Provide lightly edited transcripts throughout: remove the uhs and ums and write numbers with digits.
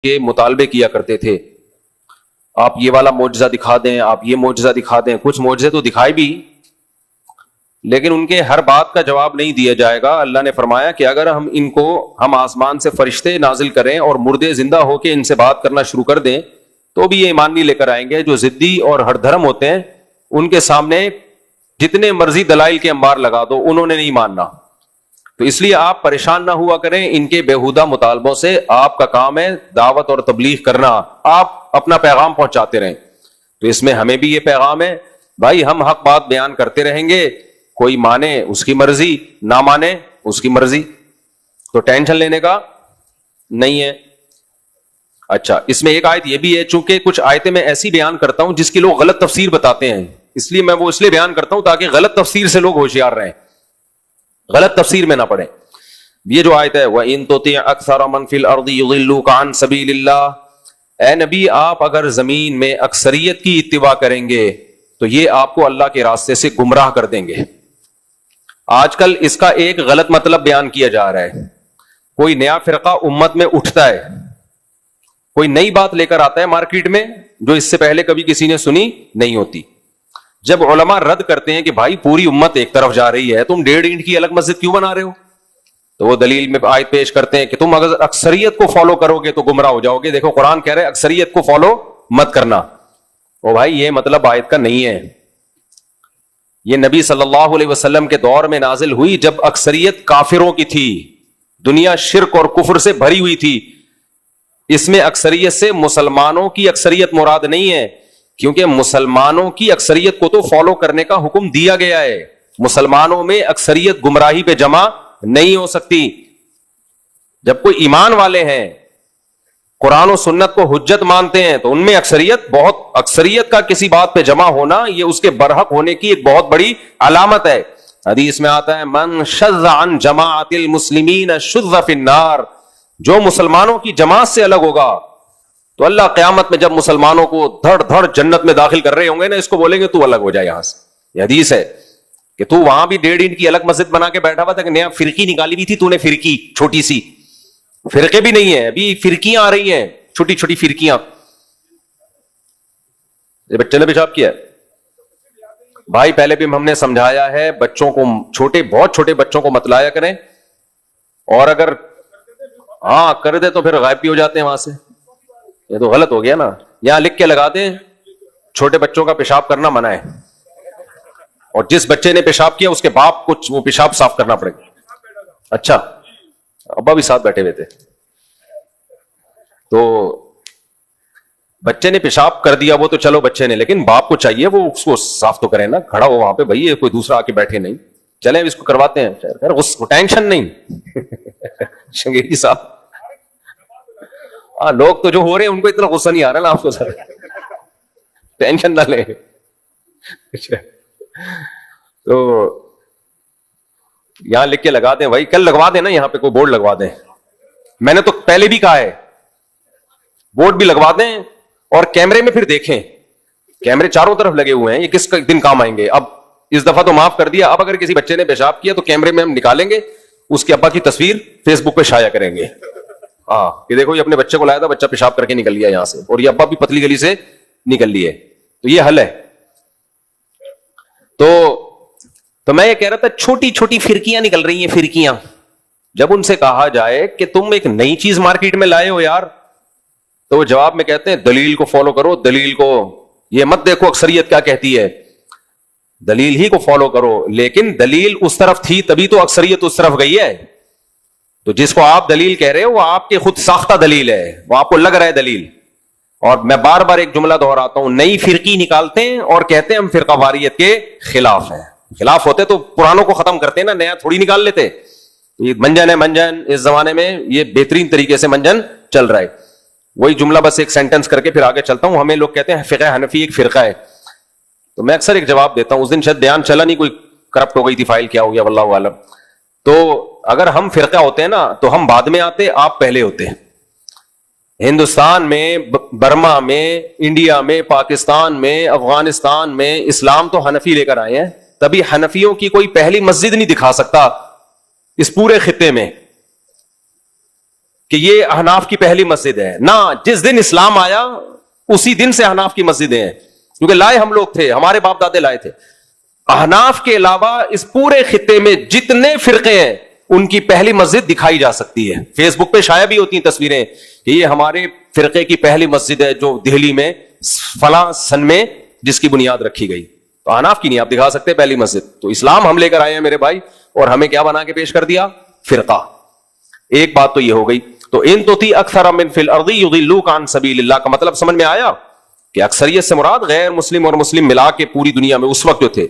کے مطالبے کیا کرتے تھے، آپ یہ والا معجزہ دکھا دیں، آپ یہ معجزہ دکھا دیں. کچھ معجزے تو دکھائے بھی، لیکن ان کے ہر بات کا جواب نہیں دیا جائے گا. اللہ نے فرمایا کہ اگر ہم آسمان سے فرشتے نازل کریں اور مردے زندہ ہو کے ان سے بات کرنا شروع کر دیں تو بھی یہ ایمان نہیں لے کر آئیں گے. جو ضدی اور ہر دھرم ہوتے ہیں ان کے سامنے جتنے مرضی دلائل کے انبار لگا دو، انہوں نے نہیں ماننا. تو اس لیے آپ پریشان نہ ہوا کریں ان کے بےہودہ مطالبوں سے. آپ کا کام ہے دعوت اور تبلیغ کرنا، آپ اپنا پیغام پہنچاتے رہیں. تو اس میں ہمیں بھی یہ پیغام ہے بھائی، ہم حق بات بیان کرتے رہیں گے. کوئی مانے اس کی مرضی، نہ مانے اس کی مرضی، تو ٹینشن لینے کا نہیں ہے. اچھا، اس میں ایک آیت یہ بھی ہے، چونکہ کچھ آیتیں میں ایسی بیان کرتا ہوں جس کی لوگ غلط تفسیر بتاتے ہیں، اس لیے میں وہ اس لیے بیان کرتا ہوں تاکہ غلط تفسیر سے لوگ ہوشیار رہیں، غلط تفسیر میں نہ پڑیں. یہ جو آیت ہے وَإِن تُطِعْ أَكْثَرَ مَنْ فِي الْأَرْضِ يُضِلُّوكَ عَنْ سَبِيلِ اللَّهِ، اے نبی آپ اگر زمین میں اکثریت کی اتباع کریں گے تو یہ آپ کو اللہ کے راستے سے گمراہ کر دیں گے. آج کل اس کا ایک غلط مطلب بیان کیا جا رہا ہے. کوئی نیا فرقہ امت میں اٹھتا ہے، کوئی نئی بات لے کر آتا ہے مارکیٹ میں جو اس سے پہلے کبھی کسی نے سنی نہیں ہوتی. جب علماء رد کرتے ہیں کہ بھائی پوری امت ایک طرف جا رہی ہے، تم 1.5 اینٹ کی الگ مسجد کیوں بنا رہے ہو، تو وہ دلیل میں آیت پیش کرتے ہیں کہ تم اگر اکثریت کو فالو کرو گے تو گمراہ ہو جاؤ گے. دیکھو قرآن کہہ رہے اکثریت کو فالو مت کرنا. او بھائی یہ مطلب آیت کا نہیں ہے. یہ نبی صلی اللہ علیہ وسلم کے دور میں نازل ہوئی جب اکثریت کافروں کی تھی، دنیا شرک اور کفر سے بھری ہوئی تھی. اس میں اکثریت سے مسلمانوں کی اکثریت مراد نہیں ہے، کیونکہ مسلمانوں کی اکثریت کو تو فالو کرنے کا حکم دیا گیا ہے. مسلمانوں میں اکثریت گمراہی پہ جمع نہیں ہو سکتی. جب کوئی ایمان والے ہیں، قرآن و سنت کو حجت مانتے ہیں، تو ان میں اکثریت کا کسی بات پہ جمع ہونا یہ اس کے برحق ہونے کی ایک بہت بڑی علامت ہے. حدیث میں آتا ہے من شذ عن جماعت المسلمین شذ فی النار، جو مسلمانوں کی جماعت سے الگ ہوگا تو اللہ قیامت میں جب مسلمانوں کو دھڑ دھڑ جنت میں داخل کر رہے ہوں گے نا، اس کو بولیں گے تو الگ ہو جائے یہاں سے. یہ حدیث ہے کہ تو وہاں بھی 1.5 اینٹ کی الگ مسجد بنا کے بیٹھا ہوا تھا کہ نیا فرقی نکالی بھی تھی تو نے، فرقی چھوٹی سی، فرقے بھی نہیں ہے ابھی، فرقیاں آ رہی ہیں چھوٹی چھوٹی فرقیاں. یہ بچے نے پیشاب کیا ہے بھائی، پہلے بھی ہم نے سمجھایا ہے بچوں کو، بہت چھوٹے بچوں کو مت لایا کریں، اور اگر ہاں کر دے تو پھر غائب بھی ہو جاتے ہیں وہاں سے. یہ تو غلط ہو گیا نا. یہاں لکھ کے لگا دیں چھوٹے بچوں کا پیشاب کرنا منع ہے، اور جس بچے نے پیشاب کیا اس کے باپ کو وہ پیشاب صاف کرنا پڑے گا. اچھا، ابا بھی ساتھ بیٹھے ہوئے تھے. تو بچے نے پیشاب کر دیا وہ تو چلو بچے نے، لیکن باپ کو چاہیے وہ اس کو صاف تو کرے نا، کھڑا ہو وہاں پہ بھائی، کوئی دوسرا آ کے بیٹھے نہیں. چلیں اس کو کرواتے ہیں، اس کو ٹینشن نہیں. شنگیری صاحب، ہاں لوگ تو جو ہو رہے ہیں ان کو اتنا غصہ نہیں آ رہا نا، آپ کو سر ٹینشن نہ لیں. تو یہاں لکھ کے لگا دیں بھائی، کل لگوا دیں نا، یہاں پہ کوئی بورڈ لگوا دیں. میں نے تو پہلے بھی کہا ہے بورڈ بھی لگوا دیں، اور کیمرے میں پھر دیکھیں، کیمرے چاروں طرف لگے ہوئے ہیں، یہ کس دن کام آئیں گے. اب اس دفعہ تو معاف کر دیا، اب اگر کسی بچے نے پیشاب کیا تو کیمرے میں ہم نکالیں گے، اس کے ابا کی تصویر فیس بک پہ شائع کریں گے. ہاں کہ دیکھو یہ اپنے بچے کو لایا تھا، بچہ پیشاب کر کے نکل لیا یہاں سے، اور یہ ابا بھی پتلی گلی سے نکل لیے. تو یہ حل ہے. تو میں یہ کہہ رہا تھا چھوٹی چھوٹی فرقیاں نکل رہی ہیں، فرقیاں. جب ان سے کہا جائے کہ تم ایک نئی چیز مارکیٹ میں لائے ہو یار، تو وہ جواب میں کہتے ہیں دلیل کو فالو کرو، دلیل کو یہ مت دیکھو اکثریت کیا کہتی ہے، دلیل ہی کو فالو کرو. لیکن دلیل اس طرف تھی تبھی تو اکثریت اس طرف گئی ہے. تو جس کو آپ دلیل کہہ رہے ہو وہ آپ کے خود ساختہ دلیل ہے، وہ آپ کو لگ رہا ہے دلیل. اور میں بار بار ایک جملہ دہراتا ہوں، نئی فرقی نکالتے ہیں اور کہتے ہیں ہم فرقہ واریت کے خلاف ہیں. خلاف ہوتے تو پرانوں کو ختم کرتے نا، نیا تھوڑی نکال لیتے. یہ منجن ہے، منجن اس زمانے میں یہ بہترین طریقے سے منجن چل رہا ہے. وہی جملہ بس ایک سینٹنس کر کے پھر آگے چلتا ہوں. ہمیں لوگ کہتے ہیں فقہ حنفی ایک فرقہ ہے، تو میں اکثر ایک جواب دیتا ہوں. اس دن شاید بیان چلا نہیں، کوئی کرپٹ ہو گئی تھی فائل، کیا ہو گیا واللہ عالم. تو اگر ہم فرقہ ہوتے ہیں نا تو ہم بعد میں آتے، آپ پہلے ہوتے. ہندوستان میں، برما میں، انڈیا میں، پاکستان میں، افغانستان میں اسلام تو حنفی لے کر آئے ہیں، تبھی حنفیوں کی کوئی پہلی مسجد نہیں دکھا سکتا اس پورے خطے میں. کہ یہ احناف کی پہلی مسجد ہے. نہ، جس دن اسلام آیا اسی دن سے احناف کی مسجدیں ہیں، کیونکہ لائے ہم لوگ تھے، ہمارے باپ دادے لائے تھے. احناف کے علاوہ اس پورے خطے میں جتنے فرقے ہیں ان کی پہلی مسجد دکھائی جا سکتی ہے. فیس بک پہ شائع بھی ہوتی ہیں تصویریں کہ یہ ہمارے فرقے کی پہلی مسجد ہے جو دہلی میں فلاں سن میں جس کی بنیاد رکھی گئی. تو احناف کی نہیں آپ دکھا سکتے پہلی مسجد. تو اسلام ہم لے کر آئے ہیں میرے بھائی، اور ہمیں کیا بنا کے پیش کر دیا؟ فرقہ. ایک بات تو یہ ہو گئی. تو ان تطیع اکثر من فی الارض یضلوک عن سبیل اللہ کا مطلب سمجھ میں آیا کہ اکثریت سے مراد غیر مسلم اور مسلم ملا کے پوری دنیا میں اس وقت جو تھے.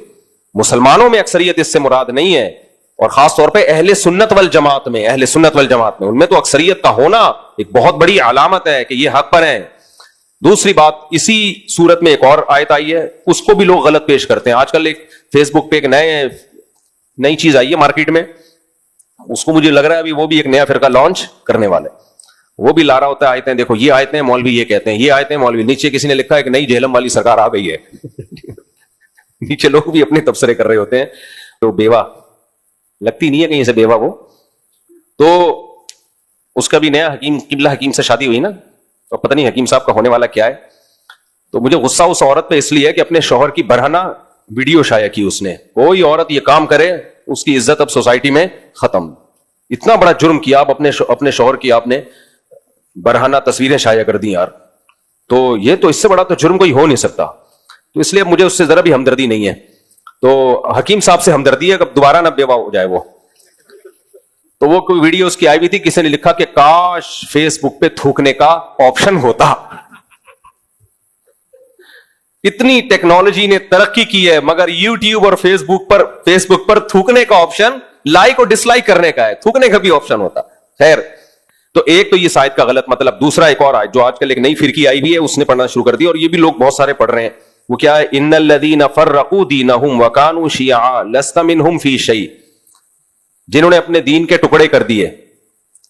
مسلمانوں میں اکثریت اس سے مراد نہیں ہے، اور خاص طور پہ اہل سنت والجماعت میں، اہل سنت والجماعت میں ان میں تو اکثریت کا ہونا ایک بہت بڑی علامت ہے کہ یہ حق پر ہیں. دوسری بات، اسی صورت میں ایک اور آیت آئی ہے، اس کو بھی لوگ غلط پیش کرتے ہیں. آج کل ایک فیس بک پہ ایک نئی چیز آئی ہے مارکیٹ میں، اس کو مجھے لگ رہا ہے ابھی وہ بھی ایک نیا فرقہ لانچ کرنے والے. وہ بھی لا رہا ہوتا ہے آیتیں، دیکھو یہ آیتیں مولوی یہ کہتے ہیں، یہ آیتیں مولوی. نیچے کسی نے لکھا ہے کہ نئی جہلم والی سرکار آ گئی ہے. نیچے لوگ بھی اپنے تبصرے کر رہے ہوتے ہیں. تو بیوہ لگتی نہیں ہے کہیں سے بیوہ وہ، تو اس کا بھی نیا حکیم قبلہ حکیم سے شادی ہوئی نا، تو پتہ نہیں حکیم صاحب کا ہونے والا کیا ہے. تو مجھے غصہ اس عورت پہ اس لیے کہ اپنے شوہر کی برہنہ ویڈیو شائع کی اس نے. کوئی عورت یہ کام کرے اس کی عزت اب سوسائٹی میں ختم. اتنا بڑا جرم کیا آپ اپنے شوہر کی آپ نے برہنہ تصویریں شائع کر دی یار. تو یہ تو اس سے بڑا تو جرم کوئی ہو نہیں سکتا. تو اس لیے مجھے اس سے ذرا بھی ہمدردی نہیں ہے. تو حکیم صاحب سے ہمدردی ہے کہ دوبارہ نہ بیوہ ہو جائے وہ. تو وہ کوئی ویڈیو اس کی آئی ہوئی تھی، کسی نے لکھا کہ کاش فیس بک پہ تھوکنے کا آپشن ہوتا. اتنی ٹیکنالوجی نے ترقی کی ہے مگر یوٹیوب اور فیس بک پر تھوکنے کا آپشن لائک اور ڈس لائک کرنے کا ہے، تھوکنے کا بھی آپشن ہوتا. خیر، تو ایک تو یہ آیت کا غلط مطلب. دوسرا ایک اور آیت جو آج کل ایک نئی فرقی آئی بھی ہے اس نے پڑھنا شروع کر دی، اور یہ بھی لوگ بہت سارے پڑھ رہے ہیں. وہ کیا ہے؟ ان الذین فرقوا دینہم وکانوا شیعا لست منہم فی شیء. جنہوں نے اپنے دین کے ٹکڑے کر دیے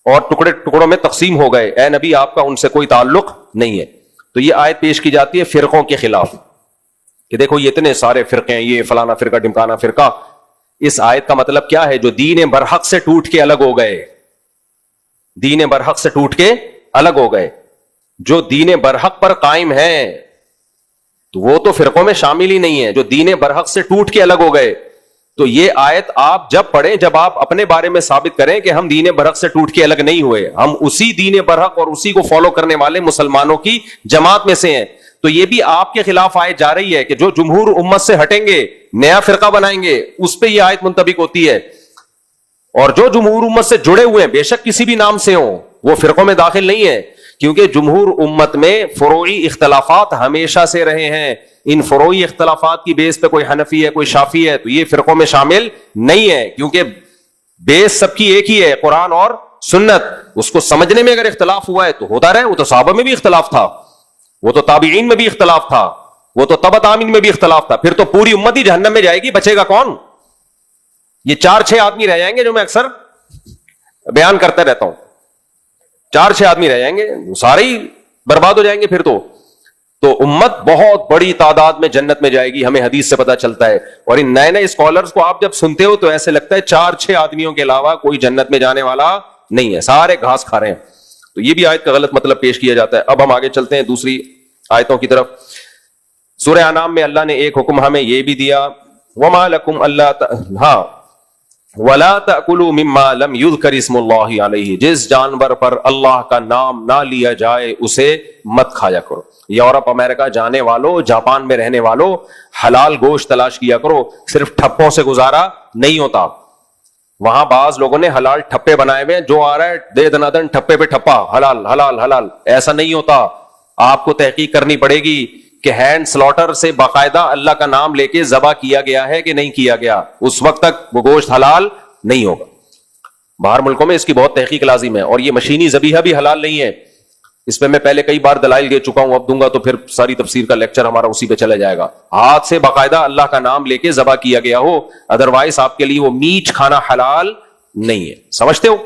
اور ٹکڑوں میں تقسیم ہو گئے، اے نبی آپ کا ان سے کوئی تعلق نہیں ہے. تو یہ آیت پیش کی جاتی ہے فرقوں کے خلاف کہ دیکھو یہ اتنے سارے فرقے ہیں، یہ فلانا فرقہ ڈمکانا فرقہ. اس آیت کا مطلب کیا ہے؟ جو دین برحق سے ٹوٹ کے الگ ہو گئے، دین برحق سے ٹوٹ کے الگ ہو گئے، جو دین برحق پر قائم ہیں تو وہ تو فرقوں میں شامل ہی نہیں ہے. جو دین برحق سے ٹوٹ کے الگ ہو گئے، تو یہ آیت آپ جب پڑھیں جب آپ اپنے بارے میں ثابت کریں کہ ہم دین برحق سے ٹوٹ کے الگ نہیں ہوئے، ہم اسی دین برحق اور اسی کو فالو کرنے والے مسلمانوں کی جماعت میں سے ہیں، تو یہ بھی آپ کے خلاف آیت جا رہی ہے کہ جو جمہور امت سے ہٹیں گے، نیا فرقہ بنائیں گے، اس پہ یہ آیت منطبق ہوتی ہے. اور جو جمہور امت سے جڑے ہوئے ہیں، بے شک کسی بھی نام سے ہوں، وہ فرقوں میں داخل نہیں ہے، کیونکہ جمہور امت میں فروعی اختلافات ہمیشہ سے رہے ہیں. ان فروعی اختلافات کی بیس پہ کوئی حنفی ہے، کوئی شافعی ہے، تو یہ فرقوں میں شامل نہیں ہے، کیونکہ بیس سب کی ایک ہی ہے، قرآن اور سنت. اس کو سمجھنے میں اگر اختلاف ہوا ہے تو ہوتا رہے. وہ تو صحابہ میں بھی اختلاف تھا، وہ تو تابعین میں بھی اختلاف تھا، وہ تو تبع تابعین میں بھی اختلاف تھا. پھر تو پوری امت ہی جہنم میں جائے گی، بچے گا کون؟ یہ 4-6 آدمی رہ جائیں گے جو میں اکثر بیان کرتا رہتا ہوں. 4-6 آدمی رہ جائیں گے، سارے ہی برباد ہو جائیں گے. پھر تو امت بہت بڑی تعداد میں جنت میں جائے گی، ہمیں حدیث سے پتہ چلتا ہے. اور ان نئے نئے اسکالرز کو آپ جب سنتے ہو تو ایسے لگتا ہے 4-6 آدمیوں کے علاوہ کوئی جنت میں جانے والا نہیں ہے، سارے گھاس کھا رہے ہیں. تو یہ بھی آیت کا غلط مطلب پیش کیا جاتا ہے. اب ہم آگے چلتے ہیں دوسری آیتوں کی طرف. سورہ انعام میں اللہ نے ایک حکم ہمیں یہ بھی دیا، وما لکم اللہ ولا تأکلوا مما لم یذکر اسم اللہ علیہ. جس جانور پر اللہ کا نام نہ لیا جائے اسے مت کھایا کرو. یورپ امریکہ جانے والوں، جاپان میں رہنے والوں، حلال گوشت تلاش کیا کرو. صرف ٹھپوں سے گزارا نہیں ہوتا. وہاں بعض لوگوں نے حلال ٹھپے بنائے ہوئے، جو آ رہا ہے دے دنادن ٹھپے پہ ٹھپا، حلال حلال حلال. ایسا نہیں ہوتا. آپ کو تحقیق کرنی پڑے گی کہ ہینڈ سلاٹر سے باقاعدہ اللہ کا نام لے کے ذبح کیا گیا ہے کہ نہیں کیا گیا، اس وقت تک وہ گوشت حلال نہیں ہوگا. باہر ملکوں میں اس کی بہت تحقیق لازم ہے. اور یہ مشینی ذبیحہ بھی حلال نہیں ہے. اس پہ میں پہلے کئی بار دلائل دے چکا ہوں، اب دوں گا تو پھر ساری تفسیر کا لیکچر ہمارا اسی پہ چلا جائے گا. ہاتھ سے باقاعدہ اللہ کا نام لے کے ذبح کیا گیا ہو، ادروائز آپ کے لیے وہ میٹ کھانا حلال نہیں ہے. سمجھتے ہو؟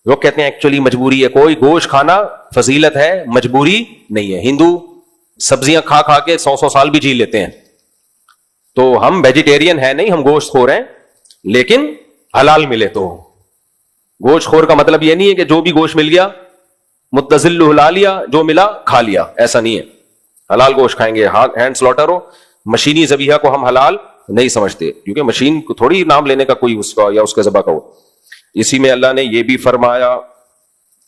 لوگ کہتے ہیں ایکچولی مجبوری ہے. کوئی گوشت کھانا فضیلت ہے، مجبوری نہیں ہے. ہندو سبزیاں کھا کھا کے 100 سال بھی جی لیتے ہیں. تو ہم ویجیٹیرین ہیں نہیں، ہم گوشت خور ہیں، لیکن حلال ملے تو گوشت خور کا مطلب یہ نہیں ہے کہ جو بھی گوشت مل گیا متزل ہلا لیا, جو ملا کھا لیا, ایسا نہیں ہے. حلال گوشت کھائیں گے, ہینڈ سلوٹر ہو. مشینی ذبیحہ کو ہم حلال نہیں سمجھتے, کیونکہ مشین کو تھوڑی نام لینے کا کوئی اس کا یا اس کے ذبح کا ہو. اسی میں اللہ نے یہ بھی فرمایا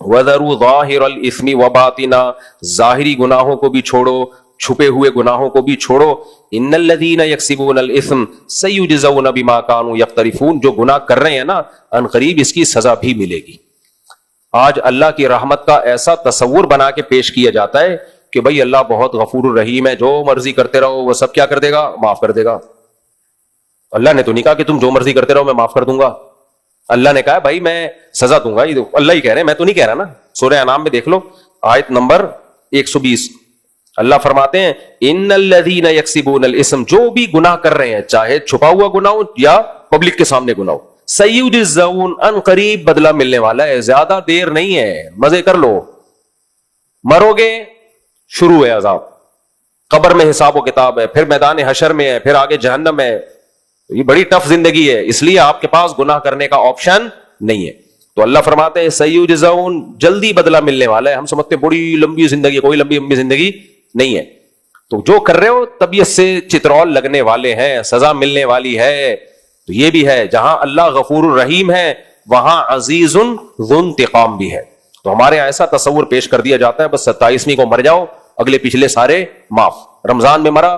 وَذَرُوا ظَاهِرَ الْإِثْمِ وَبَاطِنَا, ظاہری گناہوں کو بھی چھوڑو, چھپے ہوئے گناہوں کو بھی چھوڑو. ان الذین یکسبون الاثم سیجزون بما کانوا یقترفون, جو گناہ کر رہے ہیں نا ان قریب اس کی سزا بھی ملے گی. آج اللہ کی رحمت کا ایسا تصور بنا کے پیش کیا جاتا ہے کہ بھائی اللہ بہت غفور الرحیم ہے, جو مرضی کرتے رہو وہ سب کیا کر دے گا, معاف کر دے گا. اللہ نے تو نہیں کہا کہ تم جو مرضی کرتے رہو میں معاف کر دوں گا. اللہ نے کہا بھائی میں سزا دوں گا, یہ اللہ ہی کہہ رہے ہیں, میں تو نہیں کہہ رہا نا. سورہ انعام میں دیکھ لو آیت نمبر 120, اللہ فرماتے ہیں ان الذین یکسبون الاثم, جو بھی گناہ کر رہے ہیں چاہے چھپا ہوا گناہ ہو یا پبلک کے سامنے گناہ ہو, سیجزون ان قریب بدلہ ملنے والا ہے, زیادہ دیر نہیں ہے, مزے کر لو. مرو گے شروع ہے عذاب, قبر میں حساب و کتاب ہے, پھر میدان حشر میں ہے, پھر آگے جہنم ہے. یہ بڑی ٹف زندگی ہے, اس لیے آپ کے پاس گناہ کرنے کا آپشن نہیں ہے. تو اللہ فرماتے ہیں سیجزون, جلدی بدلہ ملنے والا ہے. ہم سمجھتے بڑی لمبی زندگی, کوئی لمبی زندگی نہیں ہے. تو جو کر رہے ہو طبیعت سے چترول لگنے والے ہیں, سزا ملنے والی ہے. تو یہ بھی ہے, جہاں اللہ غفور الرحیم ہے وہاں عزیز ذو انتقام بھی ہے. تو ہمارے یہاں ایسا تصور پیش کر دیا جاتا ہے بس 27ویں کو مر جاؤ, اگلے پچھلے سارے معاف. رمضان میں مرا,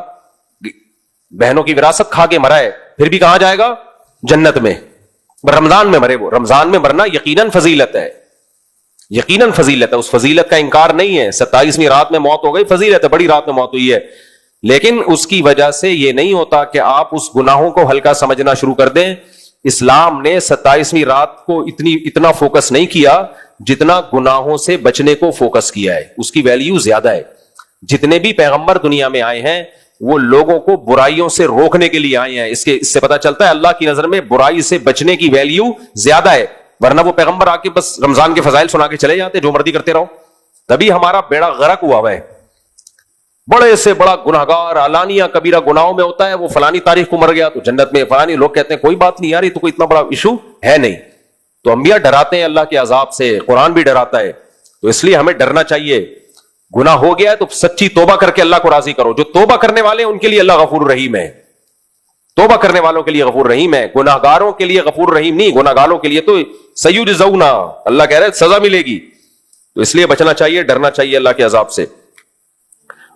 بہنوں کی وراثت کھا کے مرا ہے, پھر بھی کہاں جائے گا, جنت میں. رمضان میں مرے, وہ رمضان میں مرنا یقیناً فضیلت ہے, یقیناً فضیلت ہے, اس فضیلت کا انکار نہیں ہے. 27ویں رات میں موت ہو گئی, فضیلت ہے, بڑی رات میں موت ہوئی ہے, لیکن اس کی وجہ سے یہ نہیں ہوتا کہ آپ اس گناہوں کو ہلکا سمجھنا شروع کر دیں. اسلام نے 27ویں رات کو اتنا فوکس نہیں کیا جتنا گناہوں سے بچنے کو فوکس کیا ہے. اس کی ویلیو زیادہ ہے. جتنے بھی پیغمبر دنیا میں آئے ہیں وہ لوگوں کو برائیوں سے روکنے کے لیے آئے ہیں. اس سے پتہ چلتا ہے اللہ کی نظر میں برائی سے بچنے کی ویلیو زیادہ ہے. ورنہ وہ پیغمبر آ کے بس رمضان کے فضائل سنا کے چلے جاتے, جو مرضی کرتے رہو. تبھی ہمارا بیڑا غرق ہوا ہے. بڑے سے بڑا گناہگار علانیہ کبیرہ گناہوں میں ہوتا ہے, وہ فلانی تاریخ کو مر گیا تو جنت میں, فلانی لوگ کہتے ہیں کوئی بات نہیں یار, یہ تو کوئی اتنا بڑا ایشو ہے نہیں. تو انبیاء ڈراتے ہیں اللہ کے عذاب سے, قرآن بھی ڈراتا ہے. تو اس لیے ہمیں ڈرنا چاہیے. گناہ ہو گیا ہے تو سچی توبہ کر کے اللہ کو راضی کرو. جو توبہ کرنے والے ہیں ان کے لیے اللہ غفور رحیم ہے. توبہ کرنے والوں کے لیے غفور رحیم ہے, گناہگاروں کے لیے غفور رحیم نہیں. گناہگاروں کے لیے تو سیجزون, اللہ کہہ رہے سزا ملے گی. تو اس لیے بچنا چاہیے, ڈرنا چاہیے اللہ کے عذاب سے.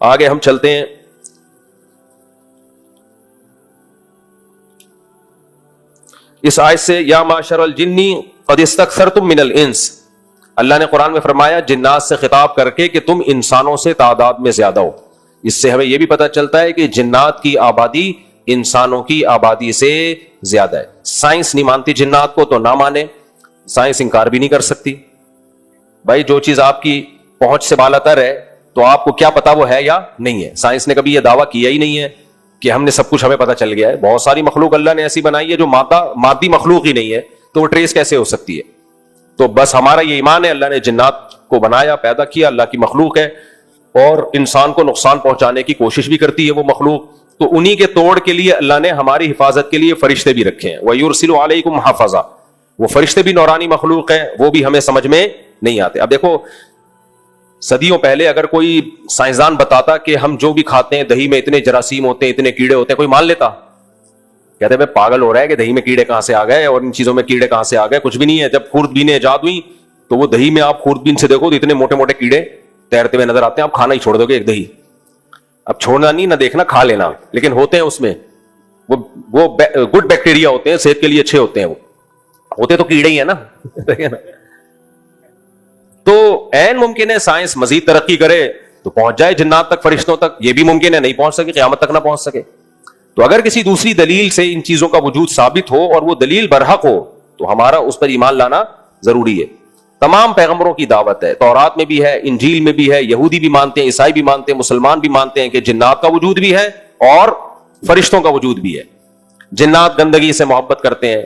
آگے ہم چلتے ہیں. اس آیت سے یا معشر الجن قد استکثرتم من الانس, اللہ نے قرآن میں فرمایا جنات سے خطاب کر کے کہ تم انسانوں سے تعداد میں زیادہ ہو. اس سے ہمیں یہ بھی پتہ چلتا ہے کہ جنات کی آبادی انسانوں کی آبادی سے زیادہ ہے. سائنس نہیں مانتی جنات کو تو نہ مانے, سائنس انکار بھی نہیں کر سکتی. بھائی جو چیز آپ کی پہنچ سے بالا تر ہے تو آپ کو کیا پتا وہ ہے یا نہیں ہے. سائنس نے کبھی یہ دعویٰ کیا ہی نہیں ہے کہ ہم نے سب کچھ ہمیں پتا چل گیا ہے. بہت ساری مخلوق اللہ نے ایسی بنائی ہے جو مادی مخلوق ہی نہیں ہے, تو وہ ٹریس کیسے ہو سکتی ہے. تو بس ہمارا یہ ایمان ہے, اللہ نے جنات کو بنایا, پیدا کیا, اللہ کی مخلوق ہے, اور انسان کو نقصان پہنچانے کی کوشش بھی کرتی ہے وہ مخلوق. تو انہی کے توڑ کے لیے اللہ نے ہماری حفاظت کے لیے فرشتے بھی رکھے ہیں. وَيُرْسِلُ عَلَيْكُمْ حَفَظًا, وہ فرشتے بھی نورانی مخلوق ہیں, وہ بھی ہمیں سمجھ میں نہیں آتے. اب دیکھو صدیوں پہلے اگر کوئی سائنسدان بتاتا کہ ہم جو بھی کھاتے ہیں دہی میں اتنے جراثیم ہوتے ہیں, اتنے کیڑے ہوتے ہیں, کوئی مان لیتا؟ کہتے ہیں پاگل ہو رہا ہے کہ دہی میں کیڑے کہاں سے آ گئے اور ان چیزوں میں کیڑے کہاں سے آ گئے. کچھ بھی نہیں ہے. جب خوردبینیں ایجاد ہوئی تو وہ دہی میں آپ خوردبین سے دیکھو تو اتنے موٹے موٹے کیڑے تیرتے ہوئے نظر آتے ہیں. آپ کھانا ہی چھوڑ دو گے ایک دہی. اب چھوڑنا نہیں, نہ دیکھنا, کھا لینا, لیکن ہوتے ہیں اس میں وہ گڈ بیکٹیریا ہوتے ہیں, صحت کے لیے اچھے ہوتے ہیں. وہ ہوتے تو کیڑے ہی ہیں نا. تو عین ممکن ہے سائنس مزید ترقی کرے تو پہنچ جائے جنات تک, فرشتوں تک. یہ بھی ممکن ہے نہیں پہنچ سکے, قیامت تک نہ پہنچ سکے. تو اگر کسی دوسری دلیل سے ان چیزوں کا وجود ثابت ہو اور وہ دلیل برحق ہو تو ہمارا اس پر ایمان لانا ضروری ہے. تمام پیغمبروں کی دعوت ہے, تورات میں بھی ہے, انجیل میں بھی ہے, یہودی بھی مانتے ہیں, عیسائی بھی مانتے ہیں, مسلمان بھی مانتے ہیں کہ جنات کا وجود بھی ہے اور فرشتوں کا وجود بھی ہے. جنات گندگی سے محبت کرتے ہیں,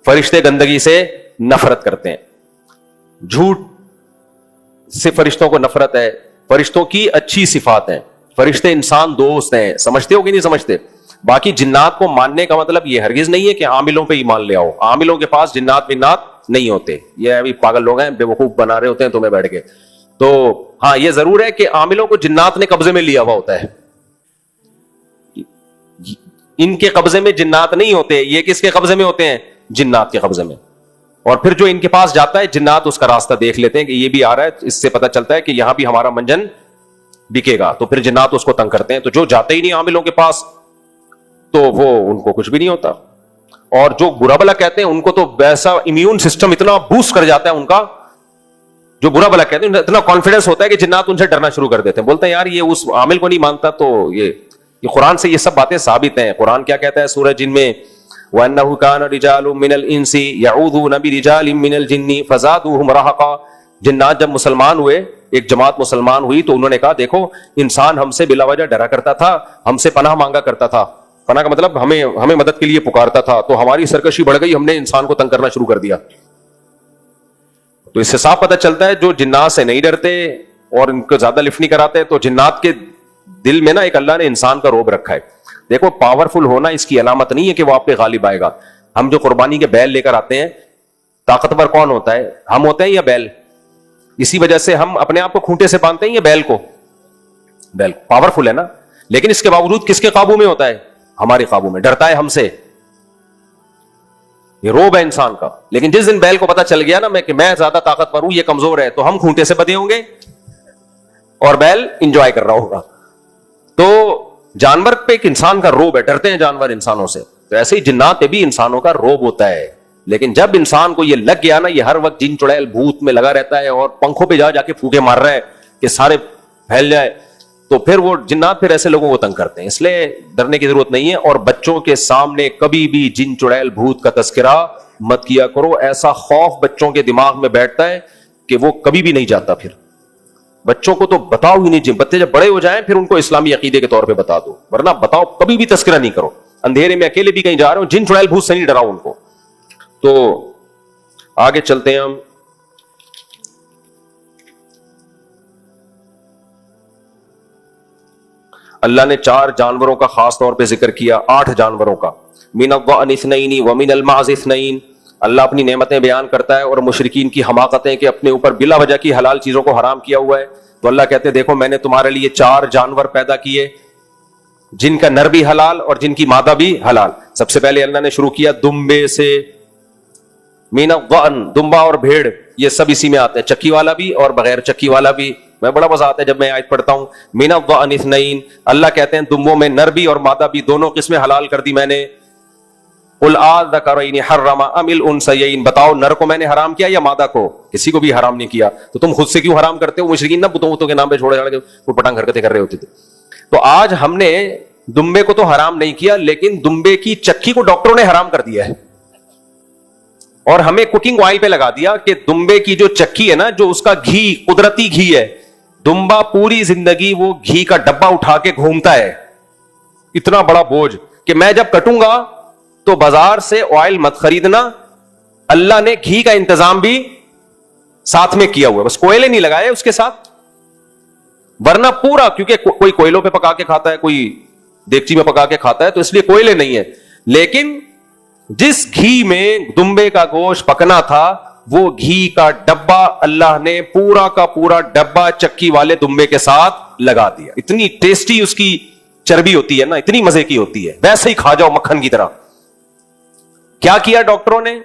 فرشتے گندگی سے نفرت کرتے ہیں. جھوٹ سے فرشتوں کو نفرت ہے. فرشتوں کی اچھی صفات ہیں, فرشتے انسان دوست ہیں. سمجھتے ہو کہ نہیں سمجھتے؟ باقی جنات کو ماننے کا مطلب یہ ہرگز نہیں ہے کہ عاملوں پہ ایمان لے آؤ. عاملوں کے پاس جنات منات نہیں ہوتے. یہ ابھی پاگل لوگ ہیں, بیوقوف بنا رہے ہوتے ہیں تمہیں بیٹھ کے. تو ہاں یہ ضرور ہے کہ عاملوں کو جنات نے قبضے میں لیا ہوا ہوتا ہے. ان کے قبضے میں جنات نہیں ہوتے, یہ کس کے قبضے میں ہوتے ہیں؟ جنات کے قبضے میں. اور پھر جو ان کے پاس جاتا ہے جنات اس کا راستہ دیکھ لیتے ہیں کہ یہ بھی آ رہا ہے, اس سے پتہ چلتا ہے کہ یہاں بھی ہمارا منجن بکے گا, تو پھر جنات اس کو تنگ کرتے ہیں. تو جو جاتے ہی نہیں عاملوں کے پاس تو وہ ان کو کچھ بھی نہیں ہوتا. اور جو برا بلا کہتے ہیں ان کو تو ویسا امیون سسٹم اتنا بوسٹ کر جاتا ہے ان کا, جو برا بلا کہتے ہیں اتنا کانفیڈنس ہوتا ہے کہ جنات ان سے ڈرنا شروع کر دیتے ہیں. بولتے ہیں یار یہ اس عامل کو نہیں مانتا. تو یہ قرآن سے یہ سب باتیں ثابت ہیں. قرآن کیا کہتا ہے سورہ جن میں, وَأَنَّهُ كَانَ رِجَالٌ مِّنَ الْإِنسِ يَعُوذُونَ بِرِجَالٍ مِّنَ الْجِنِّ فَزَادُوهُمْ رَهَقًا. جنات جب مسلمان ہوئے, ایک جماعت مسلمان ہوئی, تو انہوں نے کہا دیکھو انسان ہم سے بلا وجہ ڈرا کرتا تھا, ہم سے پناہ مانگا کرتا تھا. پناہ کا مطلب ہمیں مدد کے لیے پکارتا تھا, تو ہماری سرکشی بڑھ گئی, ہم نے انسان کو تنگ کرنا شروع کر دیا. تو اس سے صاف پتہ چلتا ہے جو جنات سے نہیں ڈرتے اور ان کو زیادہ لفٹ نہیں کراتے, تو جنات کے دل میں نا ایک اللہ نے انسان کا روب رکھا ہے. دیکھو پاورفل ہونا اس کی علامت نہیں ہے کہ وہ آپ پہ غالب آئے گا. ہم جو قربانی کے بیل لے کر آتے ہیں, طاقتور کون ہوتا ہے؟ ہم ہوتے ہیں یا بیل؟ اسی وجہ سے ہم اپنے آپ کو کھونٹے سے باندھتے ہیں یا بیل کو؟ بیل پاورفل ہے نا, لیکن اس کے باوجود کس کے قابو میں ہوتا ہے؟ ہمارے قابو میں. ڈرتا ہے ہم سے, یہ روب ہے انسان کا. لیکن جس دن بیل کو پتا چل گیا نا کہ میں زیادہ طاقتور ہوں, یہ کمزور ہے, تو ہم کھونٹے سے بدے ہوں گے اور بیل انجوائے کر رہا ہوگا. تو جانور پہ ایک انسان کا روب ہے, ڈرتے ہیں جانور انسانوں سے. تو ایسے ہی جنات پہ بھی انسانوں کا روب ہوتا ہے. لیکن جب انسان کو یہ لگ گیا نا, یہ ہر وقت جن چڑیل بھوت میں لگا رہتا ہے اور پنکھوں پہ جا کے پھوکے مار رہا ہے کہ سارے پھیل جائے, تو پھر وہ جنات پھر ایسے لوگوں کو تنگ کرتے ہیں. اس لیے ڈرنے کی ضرورت نہیں ہے. اور بچوں کے سامنے کبھی بھی جن چڑیل بھوت کا تذکرہ مت کیا کرو. ایسا خوف بچوں کے دماغ میں بیٹھتا ہے کہ وہ کبھی بھی نہیں جاتا. پھر بچوں کو تو بتاؤ ہی نہیں. بچے جب بڑے ہو جائیں پھر ان کو اسلامی عقیدے کے طور پہ بتا دو, ورنہ بتاؤ کبھی بھی تذکرہ نہیں کرو. اندھیرے میں اکیلے بھی کہیں جا رہے ہو, جن چڑیل بھوت سے نہیں ڈراؤ ان کو. تو آگے چلتے ہیں ہم. اللہ نے 4 جانوروں کا خاص طور پہ ذکر کیا, 8 جانوروں کا. من الضأن اثنین ومن المعز اثنین. اللہ اپنی نعمتیں بیان کرتا ہے اور مشرکین کی حماقتیں کہ اپنے اوپر بلا وجہ کی حلال چیزوں کو حرام کیا ہوا ہے. تو اللہ کہتے ہیں دیکھو میں نے تمہارے لیے 4 جانور پیدا کیے, جن کا نر بھی حلال اور جن کی مادہ بھی حلال. سب سے پہلے اللہ نے شروع کیا دمبے سے. من الضأن, دمبا اور بھیڑ یہ سب اسی میں آتے ہیں, چکی والا بھی اور بغیر چکی والا بھی. میں بڑا مزہ آتا ہے جب میں آیت پڑھتا ہوں. من الضأن اثنین, اللہ کہتے ہیں دمبوں میں نر بھی اور مادہ بھی دونوں قسمیں حلال کر دی میں نے. قل آذکرین حرم ام الانثیین, بتاؤ نر کو میں نے حرام کیا یا مادہ کو؟ کسی کو بھی حرام نہیں کیا. تو تم خود سے کیوں حرام کرتے ہو؟ مشرکین نہ بتوں کے نام پہ چھوڑے چھاڑے کوئی پٹانگ حرکتیں کر رہے ہوتے تھے. تو آج ہم نے دمبے کو تو حرام نہیں کیا, لیکن دمبے کی چکی کو ڈاکٹروں نے حرام کر دیا ہے اور ہمیں کوکنگ آئل پہ لگا دیا کہ دمبے کی جو چکی ہے نا, جو اس کا گھی قدرتی گھی ہے, دمبا پوری زندگی وہ گھی کا ڈبہ اٹھا کے گھومتا ہے. اتنا بڑا بوجھ کہ میں جب کٹوں گا تو بازار سے آئل مت خریدنا. اللہ نے گھی کا انتظام بھی ساتھ میں کیا ہوا ہے, بس کوئلے نہیں لگائے اس کے ساتھ, ورنہ پورا, کیونکہ کوئی کوئلوں پہ پکا کے کھاتا ہے, کوئی دیگچی میں پکا کے کھاتا ہے, تو اس لیے کوئلے نہیں ہے. لیکن جس گھی میں دمبے کا گوشت پکنا تھا وہ گھی کا ڈبہ اللہ نے پورا کا پورا ڈبہ چکی والے دمبے کے ساتھ لگا دیا. اتنی ٹیسٹی اس کی چربی ہوتی ہے نا, اتنی مزے کی ہوتی ہے, ویسے ہی کھا جاؤ مکھن کی طرح. کیا کیا ڈاکٹروں نے؟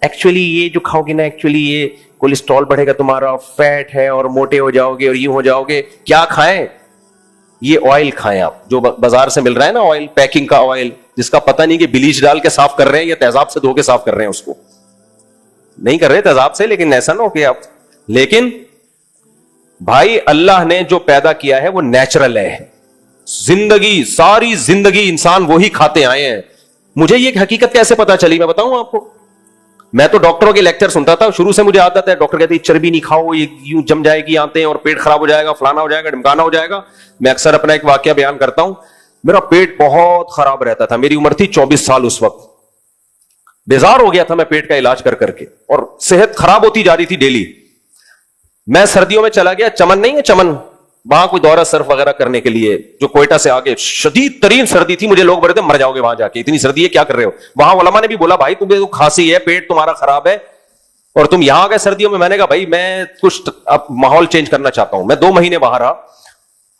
ایکچولی یہ جو کھاؤ گے نا, ایکچولی یہ کولیسٹرول بڑھے گا تمہارا, فیٹ ہے اور موٹے ہو جاؤ گے اور یوں ہو جاؤ گے. کیا کھائیں؟ یہ آئل کھائیں آپ جو بازار سے مل رہا ہے نا, آئل, پیکنگ کا آئل, جس کا پتہ نہیں کہ بلیچ ڈال کے صاف کر رہے ہیں یا تیزاب سے دھو کے صاف کر رہے ہیں. اس کو نہیں کر رہے تیزاب سے, لیکن ایسا نہ ہو کہ آپ. لیکن بھائی اللہ نے جو پیدا کیا ہے وہ نیچرل ہے. زندگی, ساری زندگی انسان وہی کھاتے آئے ہیں. مجھے یہ حقیقت کیسے پتا چلی میں بتاؤں آپ کو. میں تو ڈاکٹروں کے لیکچر سنتا تھا, شروع سے مجھے عادت ہے. ڈاکٹر کہتے ہیں چربی نہیں کھاؤ, یہ یوں جم جائے گی آنتیں اور پیٹ خراب ہو جائے گا, فلانا ہو جائے گا, ڈمکانا ہو جائے گا. میں اکثر اپنا ایک واقعہ بیان کرتا ہوں. میرا پیٹ بہت خراب رہتا تھا, میری عمر تھی 24 سال اس وقت. بیزار ہو گیا تھا میں پیٹ کا علاج کر کر کے, اور صحت خراب ہوتی جا رہی تھی ڈیلی. میں سردیوں میں چلا گیا, چمن نہیں ہے چمن, وہاں کوئی دورہ سرف وغیرہ کرنے کے لیے, جو کوئٹہ سے آگے. شدید ترین سردی تھی, مجھے لوگ بولتے مر جاؤ گے وہاں جا کے, اتنی سردی ہے کیا کر رہے ہو. وہاں علماء نے بھی بولا بھائی تمہیں کھانسی ہے, پیٹ تمہارا خراب ہے, اور تم یہاں گئے سردیوں میں. میں نے کہا بھائی میں کچھ اب ماحول چینج کرنا چاہتا ہوں. میں 2 مہینے باہر رہا.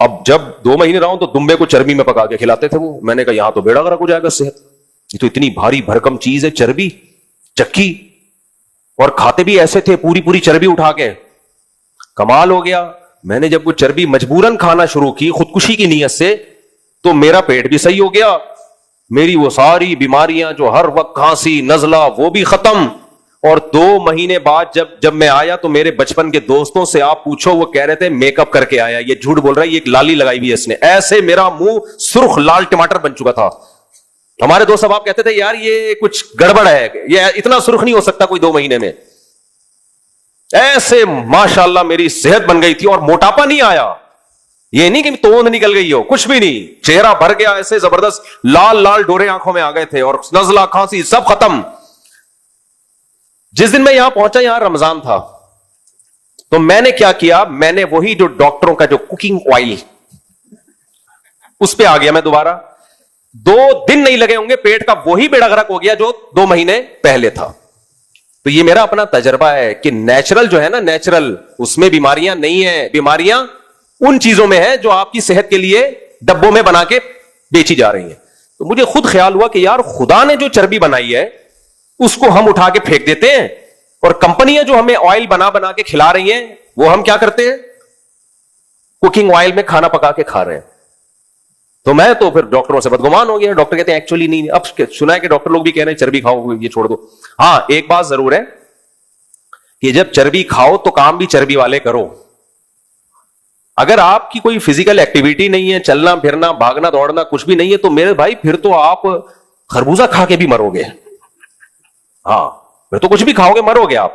اب جب 2 مہینے رہا ہوں تو دمبے کو چربی میں پکا کے کھلاتے تھے وہ. میں نے کہا یہاں تو بیڑا غرق ہو جائے گا صحت. یہ تو اتنی بھاری بھرکم چیز ہے چربی چکی, اور کھاتے بھی ایسے تھے پوری پوری چربی اٹھا کے. کمال ہو گیا. میں نے جب وہ چربی مجبوراً کھانا شروع کی خودکشی کی نیت سے, تو میرا پیٹ بھی صحیح ہو گیا. میری وہ ساری بیماریاں جو ہر وقت کھانسی نزلہ وہ بھی ختم. اور 2 مہینے بعد جب میں آیا تو میرے بچپن کے دوستوں سے آپ پوچھو, وہ کہہ رہے تھے میک اپ کر کے آیا. یہ جھوٹ بول رہا ہے, یہ ایک لالی لگائی ہوئی ہے اس نے. ایسے میرا منہ سرخ لال ٹماٹر بن چکا تھا. ہمارے دوست اب آپ کہتے تھے یار یہ کچھ گڑبڑ ہے, یہ اتنا سرخ نہیں ہو سکتا کوئی 2 مہینے میں. ایسے ماشاءاللہ میری صحت بن گئی تھی, اور موٹاپا نہیں آیا. یہ نہیں کہ توند نکل گئی ہو, کچھ بھی نہیں. چہرہ بھر گیا ایسے زبردست, لال لال ڈورے آنکھوں میں آ گئے تھے, اور نزلہ کھانسی سب ختم. جس دن میں یہاں پہنچا, یہاں رمضان تھا, تو میں نے کیا کیا, میں نے وہی جو ڈاکٹروں کا جو کوکنگ آئل اس پہ آ گیا میں دوبارہ. 2 دن نہیں لگے ہوں گے, پیٹ کا وہی بیڑا غرق ہو گیا جو 2 مہینے پہلے تھا. تو یہ میرا اپنا تجربہ ہے کہ نیچرل جو ہے نا, نیچرل اس میں بیماریاں نہیں ہیں. بیماریاں ان چیزوں میں ہیں جو آپ کی صحت کے لیے ڈبوں میں بنا کے بیچی جا رہی ہیں. تو مجھے خود خیال ہوا کہ یار خدا نے جو چربی بنائی ہے اس کو ہم اٹھا کے پھینک دیتے ہیں, اور کمپنیاں جو ہمیں آئل بنا بنا کے کھلا رہی ہیں وہ ہم کیا کرتے ہیں, کوکنگ آئل میں کھانا پکا کے کھا رہے ہیں. تو میں تو پھر ڈاکٹروں سے بدگمان ہو گیا. ڈاکٹر کہتے ہیں ایکچولی نہیں. اب سنا ہے کہ ڈاکٹر لوگ بھی کہہ رہے ہیں چربی کھاؤ یہ چھوڑ دو. ہاں ایک بات ضرور ہے کہ جب چربی کھاؤ تو کام بھی چربی والے کرو. اگر آپ کی کوئی فزیکل ایکٹیویٹی نہیں ہے, چلنا پھرنا بھاگنا دوڑنا کچھ بھی نہیں ہے, تو میرے بھائی پھر تو آپ خربوزہ کھا کے بھی مرو گے. ہاں پھر تو کچھ بھی کھاؤ گے مرو گے آپ.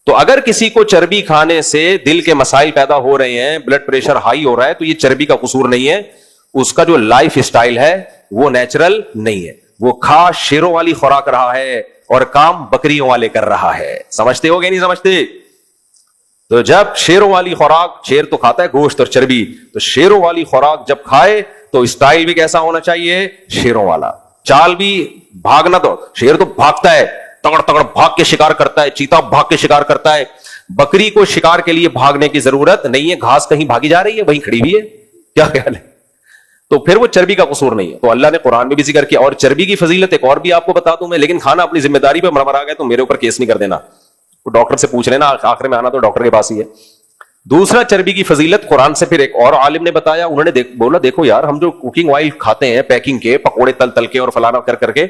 تو اگر کسی کو چربی کھانے سے دل کے مسائل پیدا ہو رہے ہیں, بلڈ پریشر ہائی ہو رہا ہے, تو یہ چربی کا قصور نہیں ہے, اس کا جو لائف اسٹائل ہے وہ نیچرل نہیں ہے. وہ کھا شیروں والی خوراک رہا ہے اور کام بکریوں والے کر رہا ہے. سمجھتے ہو گے نہیں سمجھتے؟ تو جب شیروں والی خوراک, شیر تو کھاتا ہے گوشت اور چربی, تو شیروں والی خوراک جب کھائے تو اسٹائل بھی کیسا ہونا چاہیے, شیروں والا. چال بھی بھاگنا, تو شیر تو بھاگتا ہے, تگڑ تگڑ بھاگ کے شکار کرتا ہے, چیتا بھاگ کے شکار کرتا ہے. بکری کو شکار کے لیے بھاگنے کی ضرورت نہیں ہے, گھاس کہیں بھاگی جا رہی ہے وہیں کھڑی ہوئی ہے. کیا خیال ہے؟ تو پھر وہ چربی کا قصور نہیں ہے. تو اللہ نے قرآن میں بھی ذکر کیا. اور چربی کی فضیلت ایک اور بھی آپ کو بتا دوں میں, لیکن کھانا اپنی ذمہ داری پہ مرمرا گئے تو میرے اوپر کیس نہیں کر دینا. ڈاکٹر سے پوچھ لینا, آخر میں آنا تو ڈاکٹر کے پاس ہی ہے. دوسرا چربی کی فضیلت قرآن سے پھر ایک اور عالم نے بتایا. انہوں نے بولا دیکھو یار, ہم جو کوکنگ آئل کھاتے ہیں پیکنگ کے, پکوڑے تل تل کے اور فلانا کر کر کے,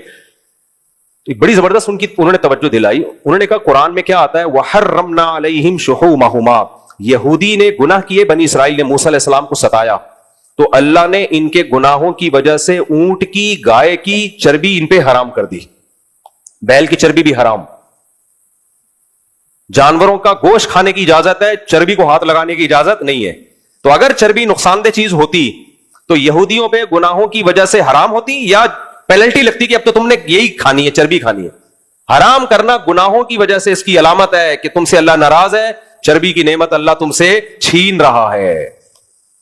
بڑی زبردست انہوں نے توجہ دلائی. انہوں نے کہا قرآن میں کیا آتا ہے, وَحَرَّمْنَا عَلَيْهِمْ شُحُومَهُمَا. یہودی نے گناہ کیے, بنی اسرائیل نے موسیٰ علیہ السلام کو ستایا, تو اللہ نے ان کے گناہوں کی وجہ سے اونٹ کی, گائے کی چربی ان پہ حرام کر دی. بیل کی چربی بھی حرام. جانوروں کا گوشت کھانے کی اجازت ہے, چربی کو ہاتھ لگانے کی اجازت نہیں ہے. تو اگر چربی نقصان دہ چیز ہوتی تو یہودیوں پہ گناہوں کی وجہ سے حرام ہوتی, یا پینلٹی لگتی کہ اب تو تم نے یہی کھانی ہے, چربی کھانی ہے. حرام کرنا گناہوں کی وجہ سے اس کی علامت ہے کہ تم سے اللہ ناراض ہے, چربی کی نعمت اللہ تم سے چھین رہا ہے,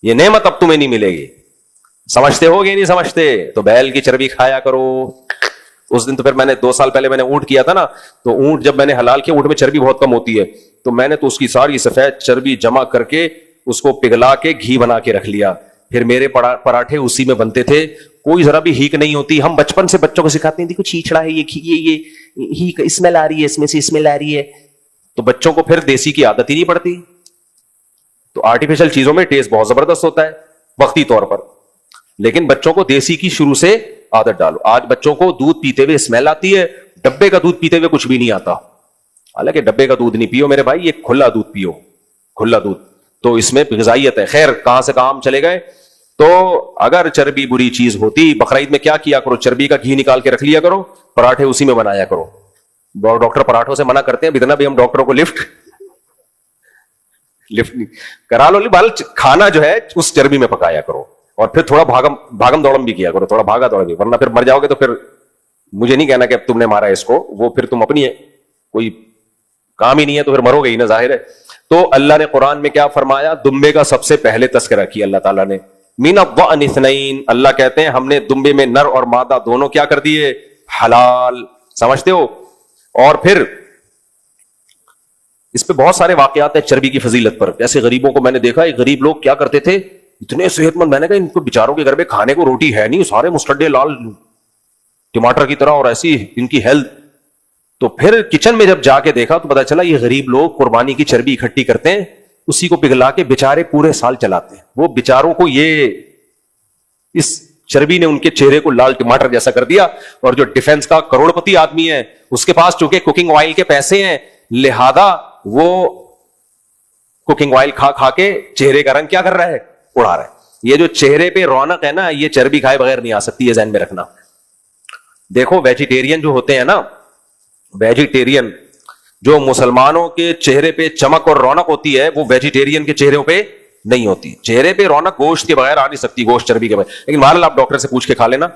یہ نعمت اب تمہیں نہیں ملے گی. سمجھتے ہو گے نہیں سمجھتے؟ تو بیل کی چربی کھایا کرو. اس دن تو پھر میں نے 2 سال پہلے میں نے اونٹ کیا تھا نا, تو اونٹ جب میں نے حلال کیا, اونٹ میں چربی بہت کم ہوتی ہے, تو میں نے تو اس کی ساری سفید چربی جمع کر کے اس کو پگھلا کے گھی بنا کے رکھ لیا. پھر میرے پراٹھے اسی میں بنتے تھے, کوئی ذرا بھی ہیک نہیں ہوتی. ہم بچپن سے بچوں کو سکھاتے ہیں دیکھو چھیچڑا ہے, یہ ہیک اسمیل آ رہی ہے, اس میں سے اسمیل آ رہی ہے, تو بچوں کو پھر دیسی کی عادت ہی نہیں پڑتی. تو آرٹیفیشل چیزوں میں ٹیسٹ بہت زبردست ہوتا ہے وقتی طور پر, لیکن بچوں کو دیسی کی شروع سے عادت ڈالو. آج بچوں کو دودھ پیتے ہوئے اسمیل آتی ہے, ڈبے کا دودھ پیتے ہوئے کچھ بھی نہیں آتا. حالانکہ ڈبے کا دودھ نہیں پیو میرے بھائی, یہ کھلا دودھ پیو, کھلا دودھ, تو اس میں غذائیت ہے. خیر کہاں سے کہاں ہم چلے گئے. تو اگر چربی بری چیز ہوتی, بقرعید میں کیا کیا کرو, چربی کا گھی نکال کے رکھ لیا کرو, پراٹھے اسی میں بنایا کرو. ڈاکٹر پراٹھوں سے منع کرتے ہیں, اتنا بھی ہم ڈاکٹروں کو لفٹ کرا لو, بال کھانا جو ہے اس چربی میں پکایا کرو, اور پھر تھوڑا بھاگم دوڑم بھی کیا کرو, تھوڑا بھاگا دوڑا بھی, ورنہ پھر مر جاؤ گے. تو پھر مجھے نہیں کہنا کہ اب تم نے مارا اس کو, وہ پھر تم اپنی کوئی کام ہی نہیں ہے تو پھر مرو گے ہی نا, ظاہر ہے. تو اللہ نے قرآن میں کیا فرمایا, دمبے کا سب سے پہلے تذکرہ کیا اللہ تعالیٰ نے. من الضأن اثنین, اللہ کہتے ہیں ہم نے دمبے میں نر اور مادہ دونوں کیا کر دیے, حلال. سمجھتے ہو؟ اور پھر اس پہ بہت سارے واقعات ہیں چربی کی فضیلت پر. ایسے غریبوں کو میں نے دیکھا, ایک غریب لوگ کیا کرتے تھے, اتنے صحت مند, میں نے کہا ان کو بیچاروں کے گھر میں کھانے کو روٹی ہے نہیں, سارے مستڈے لال ٹماٹر کی طرح, اور ایسی ان کی ہیلتھ. تو پھر کچن میں جب جا کے دیکھا تو پتا چلا یہ غریب لوگ قربانی کی چربی اکٹھی کرتے ہیں, اسی کو پگھلا کے بیچارے پورے سال چلاتے ہیں. وہ بیچاروں کو یہ اس چربی نے ان کے چہرے کو لال ٹماٹر جیسا کر دیا. اور جو ڈیفنس کا کروڑ پتی آدمی ہے, اس کے پاس چونکہ کوکنگ آئل کے پیسے ہیں, لہذا وہ کوکنگ آئل کھا کھا کے چہرے کا رنگ کیا کر رہا ہے, اڑا رہا ہے. یہ جو چہرے پہ رونق ہے نا, یہ چربی کھائے بغیر نہیں آ سکتی, یہ ذہن میں رکھنا. دیکھو ویجیٹیرین جو ہوتے ہیں نا, ویجیٹیرین جو مسلمانوں کے چہرے پہ چمک اور رونق ہوتی ہے, وہ ویجیٹیرین کے چہروں پہ نہیں ہوتی. چہرے پہ رونق گوشت کے بغیر آ نہیں سکتی, گوشت چربی کے بغیر. لیکن بہرحال آپ ڈاکٹر سے پوچھ کے کھا لینا,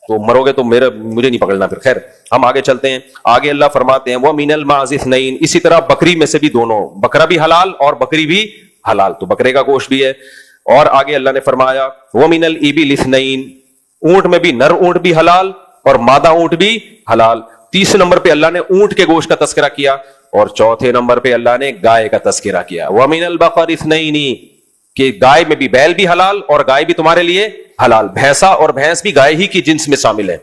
تو مرو گے تو مجھے نہیں پکڑنا پھر. خیر ہم آگے چلتے ہیں. آگے اللہ فرماتے ہیں وَمِنَ الْمَعْزِ اثْنَيْنِ, اسی طرح بکری میں سے بھی دونوں, بکرا بھی حلال اور بکری بھی حلال, تو بکرے کا گوشت بھی ہے. اور آگے اللہ نے فرمایا وَمِنَ الْإِبِلِ اثْنَيْنِ, اونٹ میں بھی نر اونٹ بھی حلال اور مادہ اونٹ بھی حلال. تیسرے نمبر پہ اللہ نے اونٹ کے گوشت کا تذکرہ کیا, اور چوتھے نمبر پہ اللہ نے گائے کا تذکرہ کیا. وَمِنَ الْبَقَرِ اثْنَيْنِ, کہ گائے میں بھی بیل بھی حلال اور گائے بھی تمہارے لیے حلال. بھینسا اور بھینس بھی گائے ہی کی جنس میں شامل ہے,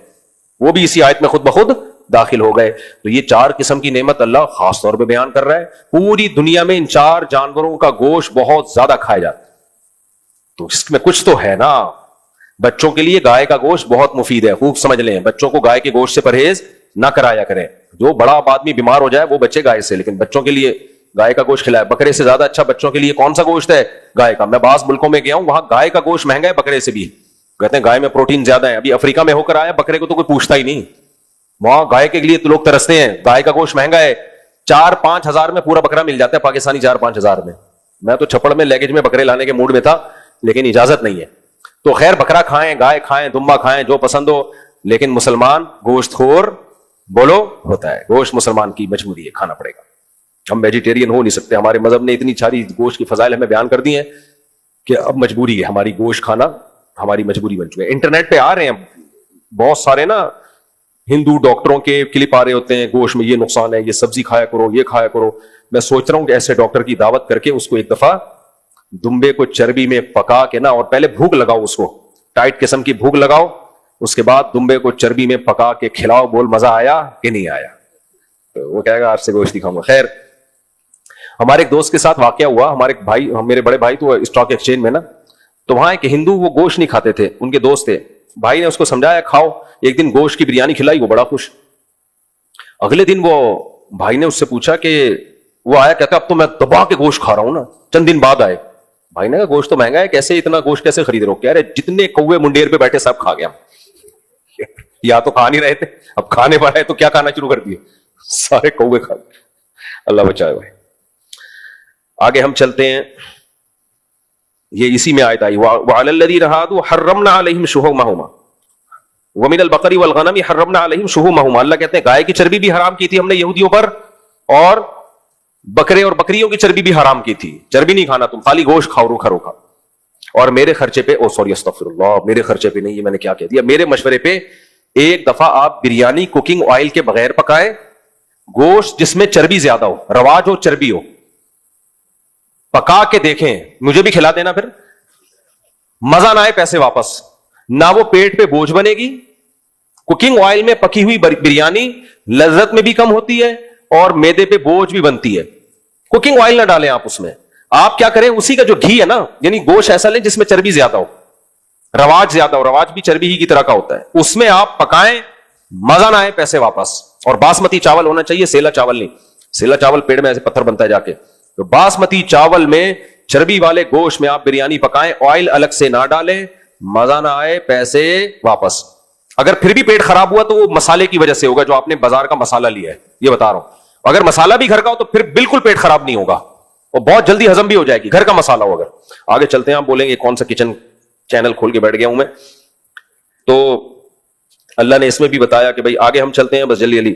وہ بھی اسی آیت میں خود بخود داخل ہو گئے. تو یہ 4 قسم کی نعمت اللہ خاص طور پہ بیان کر رہا ہے. پوری دنیا میں ان 4 جانوروں کا گوشت بہت زیادہ کھایا جاتا ہے, تو اس میں کچھ تو ہے نا. بچوں کے لیے گائے کا گوشت بہت مفید ہے, خوب سمجھ لیں. بچوں کو گائے کے گوشت سے پرہیز نہ کرایا کریں. جو بڑا آدمی بیمار ہو جائے وہ بچے گائے سے, لیکن بچوں کے لیے گائے کا گوشت کھلائے. بکرے سے زیادہ اچھا بچوں کے لیے کون سا گوشت ہے, گائے کا. میں بعض ملکوں میں گیا ہوں, وہاں گائے کا گوشت مہنگا ہے بکرے سے بھی. کہتے ہیں گائے میں پروٹین زیادہ ہے. ابھی افریقہ میں ہو کر آیا, بکرے کو تو کوئی پوچھتا ہی نہیں, وہاں گائے کے لیے تو لوگ ترستے ہیں. گائے کا گوشت مہنگا ہے, 4-5 ہزار میں پورا بکرا مل جاتا ہے پاکستانی, 4-5 ہزار میں. میں تو چھپڑ میں لیگیج میں بکرے لانے کے موڈ میں تھا, لیکن اجازت نہیں ہے. تو خیر بکرا کھائیں, گائے کھائیں, دمبا کھائیں, جو پسند ہو, لیکن مسلمان گوشت خور بولو ہوتا ہے. گوشت مسلمان کی مجبوری ہے, کھانا پڑے گا. ہم ویجیٹیرین ہو نہیں سکتے. ہمارے مذہب نے اتنی ساری گوشت کی فضائل ہمیں بیان کر دی ہیں کہ اب مجبوری ہے ہماری, گوشت کھانا ہماری مجبوری بن چکے ہیں. انٹرنیٹ پہ آ رہے ہیں بہت سارے نا ہندو ڈاکٹروں کے کلپ آ رہے ہوتے ہیں, گوشت میں یہ نقصان ہے, یہ سبزی کھایا کرو, یہ کھایا کرو. میں سوچ رہا ہوں کہ ایسے ڈاکٹر کی دعوت کر کے اس کو ایک دفعہ دمبے کو چربی میں پکا کے نا, اور پہلے بھوک لگاؤ, اس کو ٹائٹ قسم کی بھوک لگاؤ, اس کے بعد دمبے کو چربی میں پکا کے کھلاؤ, بول مزہ آیا کہ نہیں آیا. تو وہ کہے گا آج سے گوشت دکھاؤں گا. خیر ہمارے ایک دوست کے ساتھ واقعہ ہوا. ہمارے ایک بھائی, میرے بڑے بھائی تو اسٹاک ایکسچینج میں نا, تو وہاں ایک ہندو, وہ گوشت نہیں کھاتے تھے, ان کے دوست تھے. بھائی نے اس کو سمجھایا کھاؤ. ایک دن گوشت کی بریانی کھلائی, وہ بڑا خوش. اگلے دن وہ بھائی نے اس سے پوچھا کہ وہ آیا, کہتا اب تو میں دبا کے گوشت کھا رہا ہوں نا. چند دن بعد آئے. بھائی نے کہا گوشت تو مہنگا ہے, کیسے اتنا گوشت کیسے خرید رہے ہو؟ کہہ رہے جتنے کوے منڈیر پہ بیٹھے سب کھا گیا. یا تو کھا نہیں رہے تھے, اب کھانے پڑے تو کیا کھانا شروع کر دیے, سارے کوے کھا گئے. اللہ بچائے بھائی. آگے ہم چلتے ہیں, یہ اسی میں آیت آئی وعلی الذین ہادوا حرمنا علیہم شحومہما ومن البقر والغنم حرمنا علیہم شحومہما. اللہ کہتے ہیں گائے کی چربی بھی حرام کی تھی ہم نے یہودیوں پر, اور بکرے اور بکریوں کی چربی بھی حرام کی تھی. چربی نہیں کھانا تم, خالی گوشت کھاؤ روکھا روکھا. اور میرے خرچے پہ, استغفر اللہ, میرے خرچے پہ نہیں, یہ میں نے کیا کہہ دیا, میرے مشورے پہ ایک دفعہ آپ بریانی کوکنگ آئل کے بغیر پکائیں, گوشت جس میں چربی زیادہ ہو, رواج ہو, چربی ہو, پکا کے دیکھیں, مجھے بھی کھلا دینا. پھر مزہ نہ آئے پیسے واپس, نہ وہ پیٹ پہ بوجھ بنے گی. کوکنگ آئل میں پکی ہوئی بریانی لذت میں بھی کم ہوتی ہے اور میدے پہ بوجھ بھی بنتی ہے. کوکنگ آئل نہ ڈالیں آپ اس میں, آپ کیا کریں, اسی کا جو گھی ہے نا, یعنی گوشت ایسا لیں جس میں چربی زیادہ ہو, رواج زیادہ ہو, رواج بھی چربی ہی کی طرح کا ہوتا ہے, اس میں آپ پکائیں, مزہ نہ آئے پیسے واپس. اور باسمتی چاول ہونا چاہیے, سیلا چاول نہیں. سیلا چاول پیڑ میں ایسے پتھر بنتا ہے جا کے. تو باسمتی چاول میں, چربی والے گوشت میں آپ بریانی پکائیں, آئل الگ سے نہ ڈالیں, مزہ نہ آئے پیسے واپس. اگر پھر بھی پیٹ خراب ہوا تو وہ مسالے کی وجہ سے ہوگا, جو آپ نے بازار کا مسالہ لیا ہے, یہ بتا رہا ہوں. اگر مسالہ بھی گھر کا ہو تو پھر بالکل پیٹ خراب نہیں ہوگا, اور بہت جلدی ہضم بھی ہو جائے گی, گھر کا مسالہ ہو. اگر آگے چلتے ہیں, آپ بولیں گے کون سا کچن چینل کھول کے بیٹھ گیا ہوں میں, تو اللہ نے اس میں بھی بتایا کہ بھائی آگے ہم چلتے ہیں بس جلدی جلدی.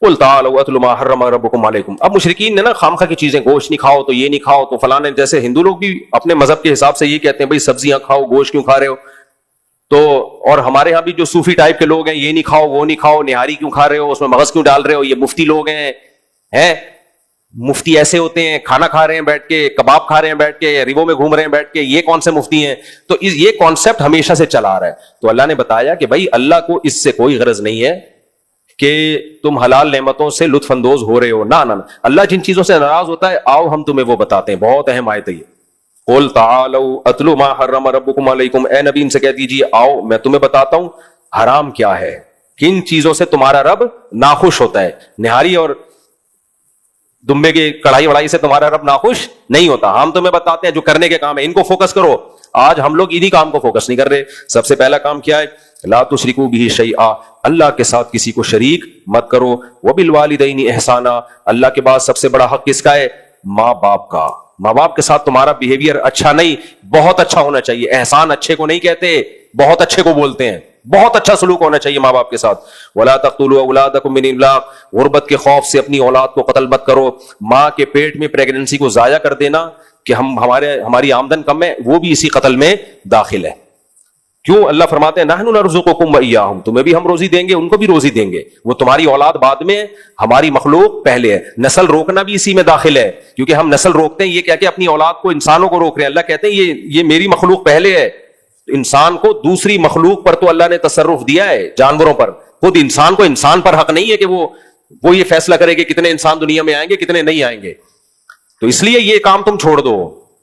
قل تعالوا اتل ما حرم ربکم علیکم. اب مشرکین نے نا خامخواہ کی چیزیں, گوشت نہیں کھاؤ تو یہ نہیں کھاؤ تو فلاں, جیسے ہندو لوگ بھی اپنے مذہب کے حساب سے یہ کہتے ہیں بھائی سبزیاں کھاؤ, گوشت کیوں کھا رہے ہو. تو اور ہمارے ہاں بھی جو صوفی ٹائپ کے لوگ ہیں, یہ نہیں کھاؤ وہ نہیں کھاؤ, نہاری کیوں کھا رہے ہو, اس میں مغز کیوں ڈال رہے ہو, یہ مفتی لوگ ہیں. مفتی ایسے ہوتے ہیں کھانا کھا رہے ہیں بیٹھ کے, کباب کھا رہے ہیں بیٹھ کے, ریبوں میں گھوم رہے ہیں بیٹھ کے, یہ کون سے مفتی ہیں؟ تو یہ کانسیپٹ ہمیشہ سے چلا آ رہا ہے. تو اللہ نے بتایا کہ بھائی اللہ کو اس سے کوئی غرض نہیں ہے کہ تم حلال نعمتوں سے لطف اندوز ہو رہے ہو. نہ اللہ جن چیزوں سے ناراض ہوتا ہے آؤ ہم تمہیں وہ بتاتے ہیں. بہت اہم آیت ہے یہ. قل تعالوا اتلوا ما حرم ربکم علیکم, اے نبی ان سے کہہ دیجیے آؤ میں تمہیں بتاتا ہوں حرام کیا ہے, کن چیزوں سے تمہارا رب ناخوش ہوتا ہے. نہاری اور دمبے کی کڑھائی وڑائی سے تمہارا رب ناخوش نہیں ہوتا. ہم تمہیں بتاتے ہیں جو کرنے کے کام ہے ان کو فوکس کرو. آج ہم لوگ انہی کام کو فوکس نہیں کر رہے. سب سے پہلا کام کیا ہے؟ لا تشرکوا بہ شیئا, اللہ کے ساتھ کسی کو شریک مت کرو. وبالوالدین احسانا, اللہ کے بعد سب سے بڑا حق کس کا ہے؟ ماں باپ کا. ماں باپ کے ساتھ تمہارا بیہیویئر اچھا نہیں, بہت اچھا ہونا چاہیے. احسان اچھے کو نہیں کہتے, بہت اچھے کو بولتے ہیں. بہت اچھا سلوک ہونا چاہیے ماں باپ کے ساتھ. ولا تقتلوا اولادکم من املاق, غربت کے خوف سے اپنی اولاد کو قتل مت کرو. ماں کے پیٹ میں پریگننسی کو ضائع کر دینا کہ ہماری آمدن کم ہے, وہ بھی اسی قتل میں داخل ہے. کیوں؟ اللہ فرماتے ہیں نحن نرزقکم وإیاہم, تمہیں بھی ہم روزی دیں گے ان کو بھی روزی دیں گے. وہ تمہاری اولاد بعد میں, ہماری مخلوق پہلے ہے. نسل روکنا بھی اسی میں داخل ہے, کیونکہ ہم نسل روکتے ہیں یہ کہہ کے اپنی اولاد کو, انسانوں کو روک رہے ہیں. اللہ کہتے ہیں یہ میری مخلوق پہلے ہے. انسان کو دوسری مخلوق پر تو اللہ نے تصرف دیا ہے, جانوروں پر. خود انسان کو انسان پر حق نہیں ہے کہ وہ یہ فیصلہ کرے کہ کتنے انسان دنیا میں آئیں گے کتنے نہیں آئیں گے. تو اس لیے یہ کام تم چھوڑ دو.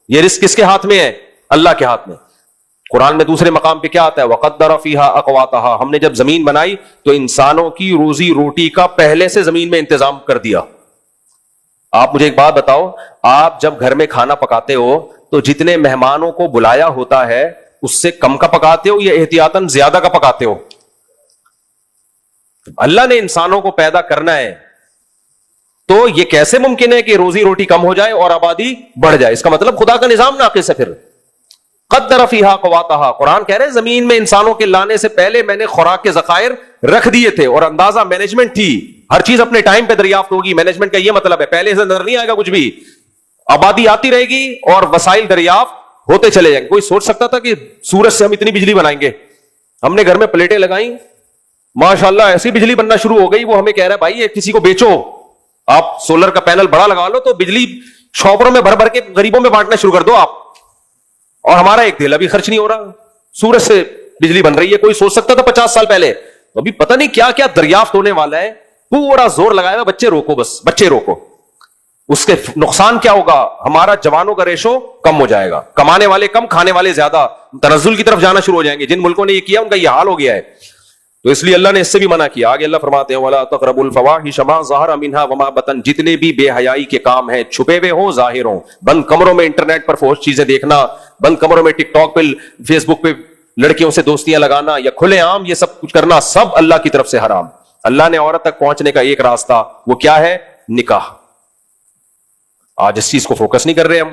یہ رزق کس کے ہاتھ میں ہے؟ اللہ کے ہاتھ میں. قرآن میں دوسرے مقام پہ کیا آتا ہے؟ وَقَدَّرَ فِيهَا أَقْوَاتَهَا, ہم نے جب زمین بنائی تو انسانوں کی روزی روٹی کا پہلے سے زمین میں انتظام کر دیا. آپ مجھے ایک بات بتاؤ, آپ جب گھر میں کھانا پکاتے ہو تو جتنے مہمانوں کو بلایا ہوتا ہے اس سے کم کا پکاتے ہو یا احتیاطاً زیادہ کا پکاتے ہو؟ اللہ نے انسانوں کو پیدا کرنا ہے تو یہ کیسے ممکن ہے کہ روزی روٹی کم ہو جائے اور آبادی بڑھ جائے؟ اس کا مطلب خدا کا نظام ناقص ہے. پھر قدر فیہا قواتہا, قرآن کہہ رہے ہیں زمین میں انسانوں کے لانے سے پہلے میں نے خوراک کے ذخائر رکھ دیے تھے اور اندازہ مینجمنٹ تھی. ہر چیز اپنے ٹائم پہ دریافت ہوگی. مینجمنٹ کا یہ مطلب ہے پہلے سے نظر نہیں آئے گا کچھ بھی, آبادی آتی رہے گی اور وسائل دریافت ہوتے چلے جائیں گے. کوئی سوچ سکتا تھا کہ سورج سے ہم اتنی بجلی بنائیں گے؟ ہم نے گھر میں پلیٹیں لگائیں, ماشاءاللہ ایسی بجلی بننا شروع ہو گئی. وہ ہمیں کہہ رہا ہے بھائی یہ کسی کو بیچو, آپ سولر کا پینل بڑا لگا لو تو بجلی شاپروں میں بھر بھر کے غریبوں میں بانٹنا شروع کر دو آپ, اور ہمارا ایک دل ابھی خرچ نہیں ہو رہا. سورج سے بجلی بن رہی ہے. کوئی سوچ سکتا تھا 50 سال پہلے؟ ابھی پتہ نہیں کیا کیا دریافت ہونے والا ہے. پورا زور لگایا ہوا بچے روکو, بس بچے روکو. اس کے نقصان کیا ہوگا؟ ہمارا جوانوں کا ریشو کم ہو جائے گا, کمانے والے کم کھانے والے زیادہ, تنزل کی طرف جانا شروع ہو جائیں گے. جن ملکوں نے یہ کیا ان کا یہ حال ہو گیا ہے. تو اس لیے اللہ نے اس سے بھی منع کیا. آگے اللہ فرماتے ہیں وَلَا تَقْرَبُوا الْفَوَاحِشَ مَا ظَهَرَ مِنْهَا وَمَا بَطَنَ, جتنے بھی بے حیائی کے کام ہیں چھپے ہوئے ہوں ظاہر ہوں. بند کمروں میں انٹرنیٹ پر فحش چیزیں دیکھنا, بند کمروں میں ٹک ٹاک پہ فیس بک پہ لڑکیوں سے دوستیاں لگانا یا کھلے عام یہ سب کچھ کرنا, سب اللہ کی طرف سے حرام. اللہ نے عورت تک پہنچنے کا ایک راستہ, وہ کیا ہے؟ نکاح. آج اس چیز کو فوکس نہیں کر رہے ہم.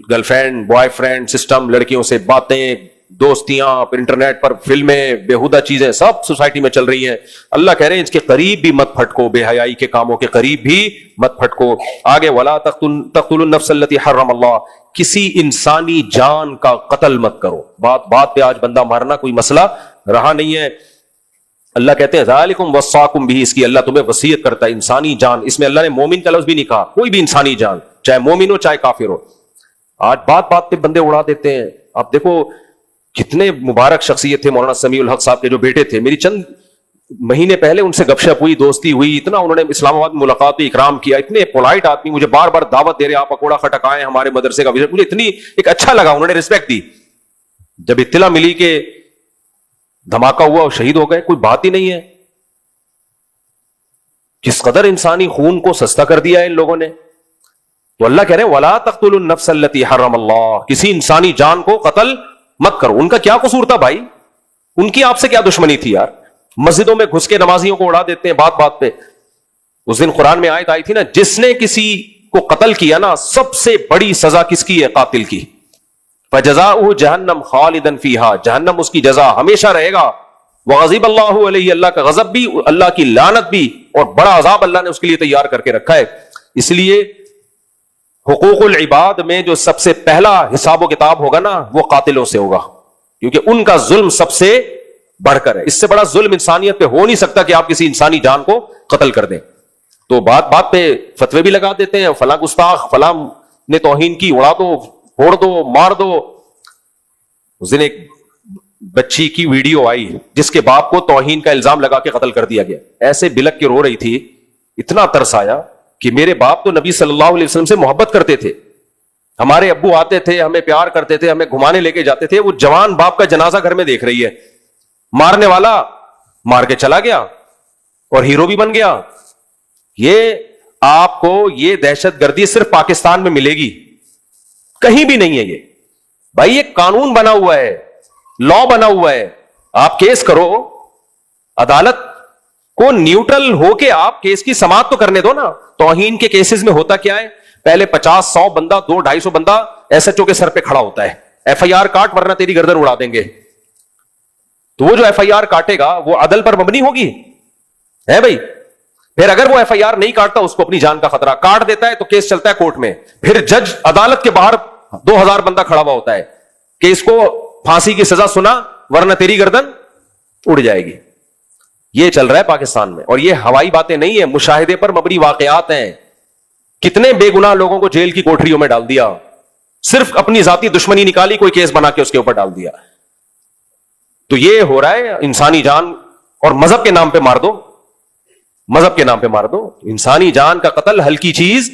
Girl friend boy friend system, لڑکیوں سے باتیں, دوستیاں, انٹرنیٹ پر فلمیں, بیہودہ چیزیں سب سوسائٹی میں چل رہی ہیں. اللہ کہہ رہے ہیں اس کے قریب بھی مت پھٹکو, بے حیائی کے کاموں کے قریب بھی مت پھٹکو. آگے ولا تقتلوا النفس التي حرم اللہ, کسی انسانی جان کا قتل مت کرو. بات پہ آج بندہ مارنا کوئی مسئلہ رہا نہیں ہے. اللہ کہتے ہیں ذالکم وصاکم بھی, اس کی اللہ تمہیں وصیت کرتا ہے. انسانی جان, اس میں اللہ نے مومن کا لفظ بھی نہیں کہا, کوئی بھی انسانی جان, چاہے مومن ہو چاہے کافر ہو. آج بات پہ بندے اڑا دیتے ہیں. آپ دیکھو کتنے مبارک شخصیت تھے مولانا سمیع الحق صاحب کے جو بیٹے تھے, میری چند مہینے پہلے ان سے گپ شپ ہوئی, دوستی ہوئی, اتنا انہوں نے اسلام آباد میں ملاقات ہوئی, اکرام کیا, اتنے پولائٹ آدمی, مجھے بار بار دعوت دے رہے آپ پکوڑا کھٹکائیں ہمارے مدرسے کا, مجھے اتنی ایک اچھا لگا, انہوں نے رسپیکٹ دی. جب اطلاع ملی کہ دھماکہ ہوا اور شہید ہو گئے, کوئی بات ہی نہیں ہے. کس قدر انسانی خون کو سستا کر دیا ہے ان لوگوں نے. تو اللہ کہہ رہے ہیں وَلَا تَقْتُلُوا النَّفْسَ الَّتِي حَرَّمَ اللَّهُ, کسی انسانی جان کو قتل مت کرو. ان کا کیا قصور تھا بھائی؟ ان کی آپ سے کیا دشمنی تھی یار؟ مسجدوں میں گھس کے نمازیوں کو اڑا دیتے ہیں بات پہ. اس دن قرآن میں آیت آئی تھی نا, جس نے کسی کو قتل کیا نا, سب سے بڑی سزا کس کی ہے؟ قاتل کی. فَجَزَاؤُهُ جَهَنَّمْ خَالِدًا فِيهَا, جہنم اس کی جزا ہمیشہ رہے گا. وَغَضِبَ اللَّهُ عَلَيْهِ, اللہ کا غضب بھی, اللہ کی لعنت بھی, اور بڑا عذاب اللہ نے اس کے لیے تیار کر کے رکھا ہے. اس لیے حقوق العباد میں جو سب سے پہلا حساب و کتاب ہوگا نا, وہ قاتلوں سے ہوگا, کیونکہ ان کا ظلم سب سے بڑھ کر ہے. اس سے بڑا ظلم انسانیت پہ ہو نہیں سکتا کہ آپ کسی انسانی جان کو قتل کر دیں. تو بات بات پہ فتوے بھی لگا دیتے ہیں, فلاں گستاخ فلاں نے توہین کی, اڑا دو, پھوڑ دو, مار دو. اس دن ایک بچی کی ویڈیو آئی جس کے باپ کو توہین کا الزام لگا کے قتل کر دیا گیا. ایسے بلک کے رو رہی تھی, اتنا ترس آیا کہ میرے باپ تو نبی صلی اللہ علیہ وسلم سے محبت کرتے تھے, ہمارے ابو آتے تھے, ہمیں پیار کرتے تھے, ہمیں گھمانے لے کے جاتے تھے, وہ جوان باپ کا جنازہ گھر میں دیکھ رہی ہے, مارنے والا مار کے چلا گیا اور ہیرو بھی بن گیا. یہ آپ کو یہ دہشت گردی صرف پاکستان میں ملے گی, کہیں بھی نہیں ہے. یہ بھائی یہ قانون بنا ہوا ہے, لا بنا ہوا ہے, آپ کیس کرو, عدالت کو نیوٹرل ہو کے آپ کیس کی سماعت تو کرنے دو نا. توہین کے کیسز میں ہوتا کیا ہے, پہلے 50-100 بندہ 200-250 بندہ ایس ایچ او کے سر پہ کھڑا ہوتا ہے, ایف آئی آر کاٹ ورنہ تیری گردن اڑا دیں گے. تو وہ جو ایف آئی آر کاٹے گا وہ عدل پر مبنی ہوگی ہے بھائی. پھر اگر وہ ایف آئی آر نہیں کاٹتا, اس کو اپنی جان کا خطرہ, کاٹ دیتا ہے تو کیس چلتا ہے کورٹ میں, پھر جج عدالت کے باہر 2000 بندہ کھڑا ہوا ہوتا ہے کہ اس کو پھانسی کی سزا سنا ورنہ تیری گردن اڑ جائے گی. یہ چل رہا ہے پاکستان میں, اور یہ ہوائی باتیں نہیں ہیں, مشاہدے پر مبنی واقعات ہیں. کتنے بے گناہ لوگوں کو جیل کی کوٹریوں میں ڈال دیا, صرف اپنی ذاتی دشمنی نکالی, کوئی کیس بنا کے اس کے اوپر ڈال دیا. تو یہ ہو رہا ہے انسانی جان, اور مذہب کے نام پہ مار دو, مذہب کے نام پہ مار دو. انسانی جان کا قتل ہلکی چیز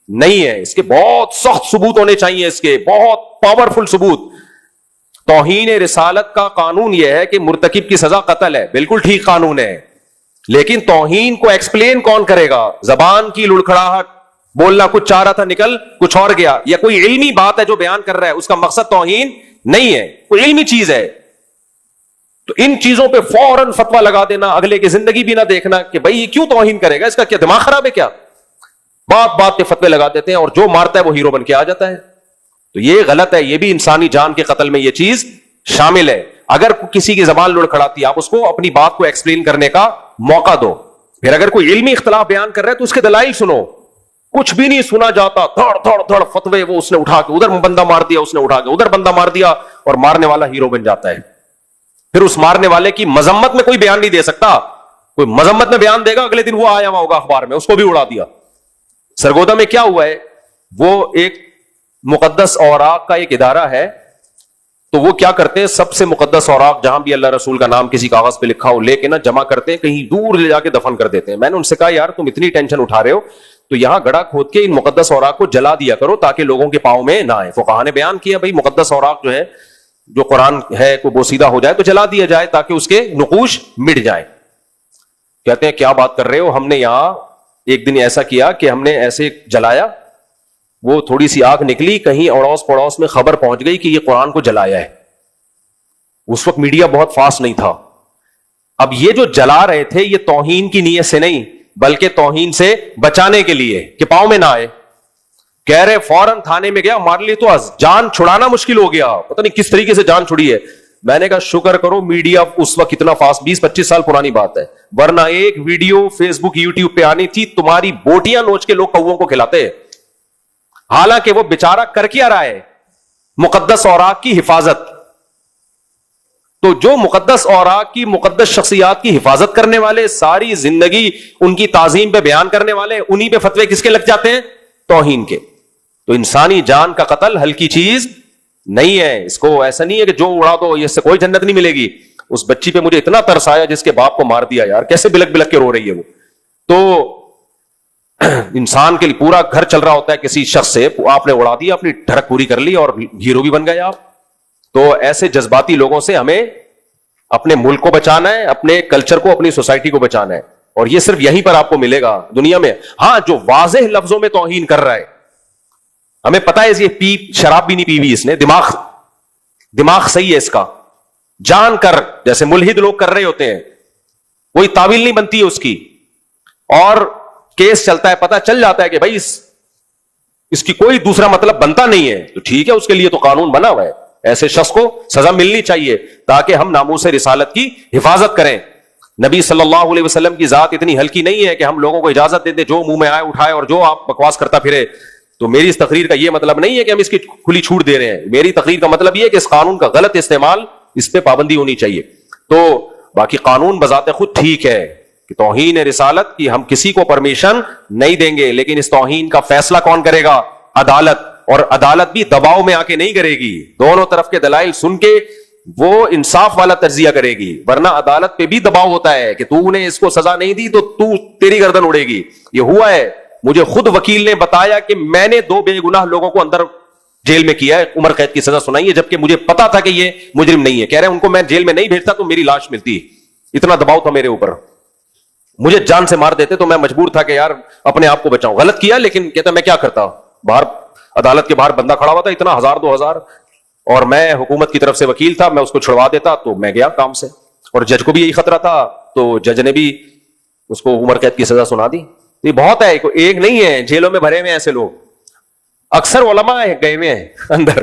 نہیں ہے, اس کے بہت سخت ثبوت ہونے چاہیے, اس کے بہت پاورفل ثبوت. توہین رسالت کا قانون یہ ہے کہ مرتکب کی سزا قتل ہے, بالکل ٹھیک قانون ہے, لیکن توہین کو ایکسپلین کون کرے گا؟ زبان کی لڑکھڑاہٹ, بولنا کچھ چاہ رہا تھا نکل کچھ اور گیا, یا کوئی علمی بات ہے جو بیان کر رہا ہے, اس کا مقصد توہین نہیں ہے, کوئی علمی چیز ہے. تو ان چیزوں پہ فوراً فتویٰ لگا دینا, اگلے کی زندگی بھی نہ دیکھنا کہ بھائی یہ کیوں توہین کرے گا, اس کا کیا دماغ خراب ہے کیا؟ بات بات پہ فتوے لگا دیتے ہیں, اور جو مارتا ہے وہ ہیرو بن کے آ جاتا ہے. تو یہ غلط ہے, یہ بھی انسانی جان کے قتل میں یہ چیز شامل ہے. اگر کسی کی زبان لڑکھڑاتی, آپ اس کو اپنی بات کو ایکسپلین کرنے کا موقع دو. پھر اگر کوئی علمی اختلاف بیان کر رہا ہے تو اس کے دلائل سنو. کچھ بھی نہیں سنا جاتا, دھڑ دھڑ دھڑ فتوے, وہ اس نے اٹھا کے ادھر بندہ مار دیا, اس نے اٹھا کے ادھر بندہ مار دیا, اور مارنے والا ہیرو بن جاتا ہے. پھر اس مارنے والے کی مذمت میں کوئی بیان نہیں دے سکتا. کوئی مذمت میں بیان دے گا, اگلے دن وہ آیا ہوا ہوگا اخبار میں, اس کو بھی اڑا دیا. سرگودا میں کیا ہوا ہے, وہ ایک مقدس اوراق کا ایک ادارہ ہے, تو وہ کیا کرتے ہیں, سب سے مقدس اوراق جہاں بھی اللہ رسول کا نام کسی کاغذ پہ لکھا ہو لے کے نا جمع کرتے ہیں, کہیں دور لے جا کے دفن کر دیتے ہیں. میں نے ان سے کہا یار تم اتنی ٹینشن اٹھا رہے ہو تو یہاں گڑھا کھود کے ان مقدس اوراق کو جلا دیا کرو تاکہ لوگوں کے پاؤں میں نہ آئے. فقہاء نے بیان کیا بھائی مقدس اوراق جو ہے, جو قرآن ہے کوئی بوسیدہ ہو جائے تو جلا دیا جائے تاکہ اس کے نقوش مٹ جائیں. کہتے ہیں کیا بات کر رہے ہو, ہم نے یہاں ایک دن ایسا کیا کہ ہم نے ایسے جلایا, وہ تھوڑی سی آگ نکلی, کہیں اڑوس پڑوس میں خبر پہنچ گئی کہ یہ قرآن کو جلایا ہے. اس وقت میڈیا بہت فاسٹ نہیں تھا. اب یہ جو جلا رہے تھے یہ توہین کی نیت سے نہیں بلکہ توہین سے بچانے کے لیے کہ پاؤں میں نہ آئے. کہہ رہے فوراً تھانے میں گیا, ہمارے لیے تو جان چھڑانا مشکل ہو گیا, پتہ نہیں کس طریقے سے جان چھڑی ہے. میں نے کہا شکر کرو میڈیا اس وقت اتنا فاسٹ, 20-25 سال پرانی بات ہے, ورنہ ایک ویڈیو فیس بک یوٹیوب پہ آنی تھی تمہاری بوٹیاں نوچ کے لوگ کووں کو کھلاتے. حالانکہ وہ بیچارہ کر کیا رہا ہے, مقدس اوراق کی حفاظت. تو جو مقدس اوراق کی مقدس شخصیات کی حفاظت کرنے والے, ساری زندگی ان کی تعظیم پہ بیان کرنے والے, انہی پہ فتوے کس کے لگ جاتے ہیں؟ توہین کے. تو انسانی جان کا قتل ہلکی چیز نہیں ہے. اس کو ایسا نہیں ہے کہ جو اڑا دو اس سے کوئی جنت نہیں ملے گی. اس بچی پہ مجھے اتنا ترس آیا جس کے باپ کو مار دیا, یار کیسے بلک بلک کے رو رہی ہے وہ. تو انسان کے لیے پورا گھر چل رہا ہوتا ہے کسی شخص سے, آپ نے اڑا دیا, اپنی ڈھڑک پوری کر لی اور ہیرو بھی بن گئے آپ. تو ایسے جذباتی لوگوں سے ہمیں اپنے ملک کو بچانا ہے, اپنے کلچر کو, اپنی سوسائٹی کو بچانا ہے, اور یہ صرف یہیں پر آپ کو ملے گا دنیا میں. ہاں جو واضح لفظوں میں توہین کر رہا ہے, ہمیں پتا ہے یہ شراب بھی نہیں پی ہوئی اس نے, دماغ صحیح ہے اس کا, جان کر جیسے ملحد لوگ کر رہے ہوتے ہیں, کوئی تعویل نہیں بنتی ہے اس کی, اور کیس چلتا ہے, پتا چل جاتا ہے کہ بھائی اس کی کوئی دوسرا مطلب بنتا نہیں ہے, تو ٹھیک ہے, اس کے لیے تو قانون بنا ہوا ہے. ایسے شخص کو سزا ملنی چاہیے تاکہ ہم ناموس رسالت کی حفاظت کریں. نبی صلی اللہ علیہ وسلم کی ذات اتنی ہلکی نہیں ہے کہ ہم لوگوں کو اجازت دے دیں جو منہ میں آئے اٹھائے اور جو آپ بکواس کرتا پھرے. تو میری اس تقریر کا یہ مطلب نہیں ہے کہ ہم اس کی کھلی چھوٹ دے رہے ہیں. میری تقریر کا مطلب یہ ہے کہ اس قانون کا غلط استعمال, اس پہ پابندی ہونی چاہیے. تو باقی قانون بذات خود ٹھیک ہے کہ توہین رسالت کی ہم کسی کو پرمیشن نہیں دیں گے، لیکن اس توہین کا فیصلہ کون کرے گا؟ عدالت. اور عدالت بھی دباؤ میں آ کے نہیں کرے گی، دونوں طرف کے دلائل سن کے وہ انصاف والا تجزیہ کرے گی. ورنہ عدالت پہ بھی دباؤ ہوتا ہے کہ تو نے اس کو سزا نہیں دی تو تیری گردن اڑے گی. یہ ہوا ہے، مجھے خود وکیل نے بتایا کہ میں نے 2 بے گناہ لوگوں کو اندر جیل میں کیا ہے، عمر قید کی سزا سنائی ہے، جبکہ مجھے پتا تھا کہ یہ مجرم نہیں ہے. کہہ رہے ہیں ان کو میں جیل میں نہیں بھیجتا تو میری لاش ملتی. اتنا دباؤ تھا میرے اوپر، مجھے جان سے مار دیتے تو میں مجبور تھا کہ یار اپنے آپ کو بچاؤں. غلط کیا لیکن کہتا میں کیا کرتا، باہر عدالت کے باہر بندہ کھڑا ہوا تھا اتنا 1000 2000، اور میں حکومت کی طرف سے وکیل تھا، میں اس کو چھڑوا دیتا تو میں گیا کام سے. اور جج کو بھی یہی خطرہ تھا تو جج نے بھی اس کو عمر قید کی سزا سنا دی. یہ بہت ہے، ایک نہیں ہے، جیلوں میں بھرے ہوئے ایسے لوگ. اکثر علماء گئے ہوئے ہیں اندر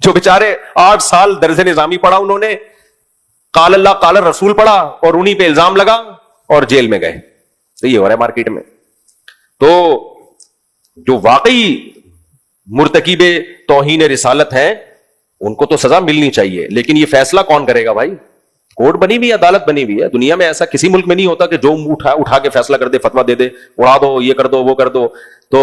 جو بیچارے 8 سال درس نظامی پڑھا انہوں نے، قال اللہ قال رسول پڑھا اور انہی پہ الزام لگا اور جیل میں گئے. تو یہ ہو رہا ہے مارکیٹ میں. تو جو واقعی مرتکب توہین رسالت ہیں ان کو تو سزا ملنی چاہیے، لیکن یہ فیصلہ کون کرے گا بھائی؟ کورٹ بنی ہوئی ہے، عدالت بنی ہوئی ہے. دنیا میں ایسا کسی ملک میں نہیں ہوتا کہ جو اٹھا کے فیصلہ کر دے، فتویٰ دے دے، اڑا دو، یہ کر دو، وہ کر دو. تو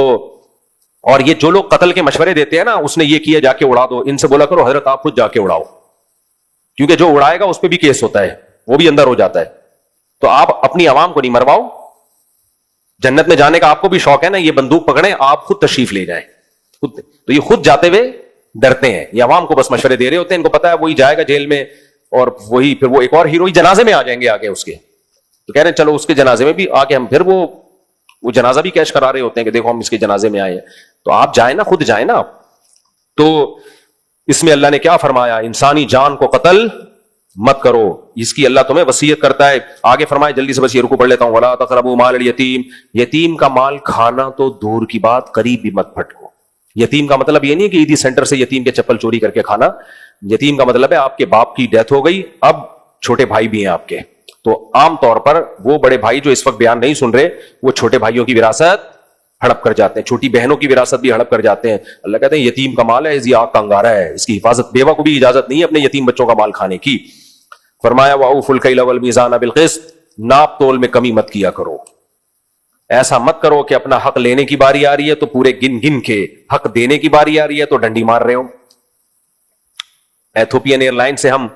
اور یہ جو لوگ قتل کے مشورے دیتے ہیں نا، اس نے یہ کیا جا کے اڑا دو، ان سے بولا کرو حضرت آپ خود جا کے اڑاؤ، کیونکہ جو اڑائے گا اس پہ بھی کیس ہوتا ہے، وہ بھی اندر ہو جاتا ہے. تو آپ اپنی عوام کو نہیں مرواؤ. جنت میں جانے کا آپ کو بھی شوق ہے نا، یہ بندوق پکڑیں آپ خود تشریف لے جائیں خود. تو یہ خود جاتے ہوئے ڈرتے ہیں، یہ عوام کو بس مشورے دے رہے ہوتے ہیں. ان کو پتا ہے وہی جائے گا جیل میں، اور وہی پھر وہ ایک اور ہیرو جنازے میں آ جائیں گے آگے اس کے. تو کہہ رہے ہیں چلو اس کے جنازے میں بھی آگے ہم پھر وہ جنازہ بھی کیش کرا رہے ہوتے ہیں کہ دیکھو ہم اس کے جنازے میں آئے ہیں. تو آپ جائیں نا، خود جائیں نا آپ. تو اس میں اللہ نے کیا فرمایا؟ انسانی جان کو قتل مت کرو، اس کی اللہ تمہیں وصیت کرتا ہے. آگے فرمائے، جلدی سے بس یہ رکو پڑھ لیتا ہوں، وَلَا تَقْرَبُوا مَالَ الْيَتِيمِ، یتیم کا مال کھانا تو دور کی بات، قریب بھی مت پھٹکو. یتیم کا مطلب یہ نہیں کہ عیدی سینٹر سے یتیم کے چپل چوری کر کے کھانا. یتیم کا مطلب ہے آپ کے باپ کی ڈیتھ ہو گئی، اب چھوٹے بھائی بھی ہیں آپ کے. تو عام طور پر وہ بڑے بھائی جو اس وقت بیان نہیں سن رہے، وہ چھوٹے بھائیوں کی وراثت ہڑپ کر جاتے ہیں، چھوٹی بہنوں کی وراثت بھی ہڑپ کر جاتے ہیں. اللہ کہتے ہیں یتیم کا مال ہے، یہ آگ کا انگارہ ہے، اس کی حفاظت، بیوہ کو بھی اجازت نہیں ہے اپنے یتیم بچوں کا مال کھانے کی. فرمایا وَأَوْفُوا الْكَيْلَ وَالْمِيزَانَ بِالْقِسْطِ، ناپ تول میں کمی مت کیا کرو. ایسا مت کرو کہ اپنا حق لینے کی باری آ رہی ہے تو پورے گن گن کے، حق دینے کی باری آ رہی ہے تو ڈنڈی مار رہے ہو. ایتھوپین ایئر لائن سے ہم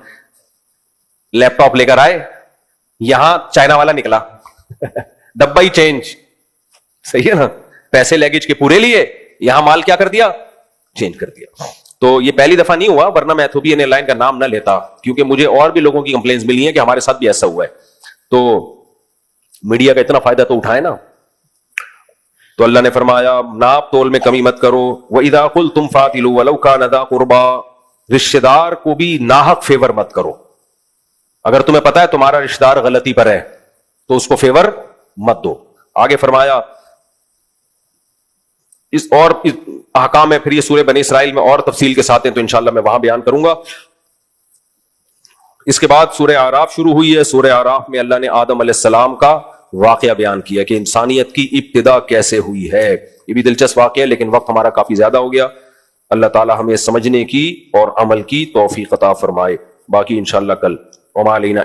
لیپ ٹاپ لے کر آئے، یہاں چائنا والا نکلا ڈبہ ہی چینج، صحیح ہے نا، پیسے لیگیج کے پورے لیے، یہاں مال کیا کر دیا؟ چینج کر دیا. تو یہ پہلی دفعہ نہیں ہوا، ورنہ میں ایتھوپین ایئر لائن کا نام نہ لیتا، کیونکہ مجھے اور بھی لوگوں کی کمپلینس ملی ہیں کہ ہمارے ساتھ بھی ایسا ہوا ہے. تو میڈیا کا اتنا فائدہ تو اٹھائے نا. تو اللہ نے فرمایا ناپ تول میں کمی مت کرو. وَإِذَا قُلْتُمْ فَاعْدِلُوا وَلَوْ كَانَ ذَا قُرْبَىٰ، رشتہ دار کو بھی ناحق فیور مت کرو. اگر تمہیں پتا ہے تمہارا رشتہ دار غلطی پر ہے تو اس کو فیور مت دو. آگے فرمایا اس اور احکام ہے، پھر یہ سورہ بنی اسرائیل میں اور تفصیل کے ساتھ ہیں تو انشاءاللہ میں وہاں بیان کروں گا. اس کے بعد سورہ اعراف شروع ہوئی ہے. سورہ اعراف میں اللہ نے آدم علیہ السلام کا واقعہ بیان کیا کہ انسانیت کی ابتدا کیسے ہوئی ہے. یہ بھی دلچسپ واقعہ ہے لیکن وقت ہمارا کافی زیادہ ہو گیا. اللہ تعالی ہمیں سمجھنے کی اور عمل کی توفیق عطا فرمائے. باقی انشاءاللہ کل. وما علینا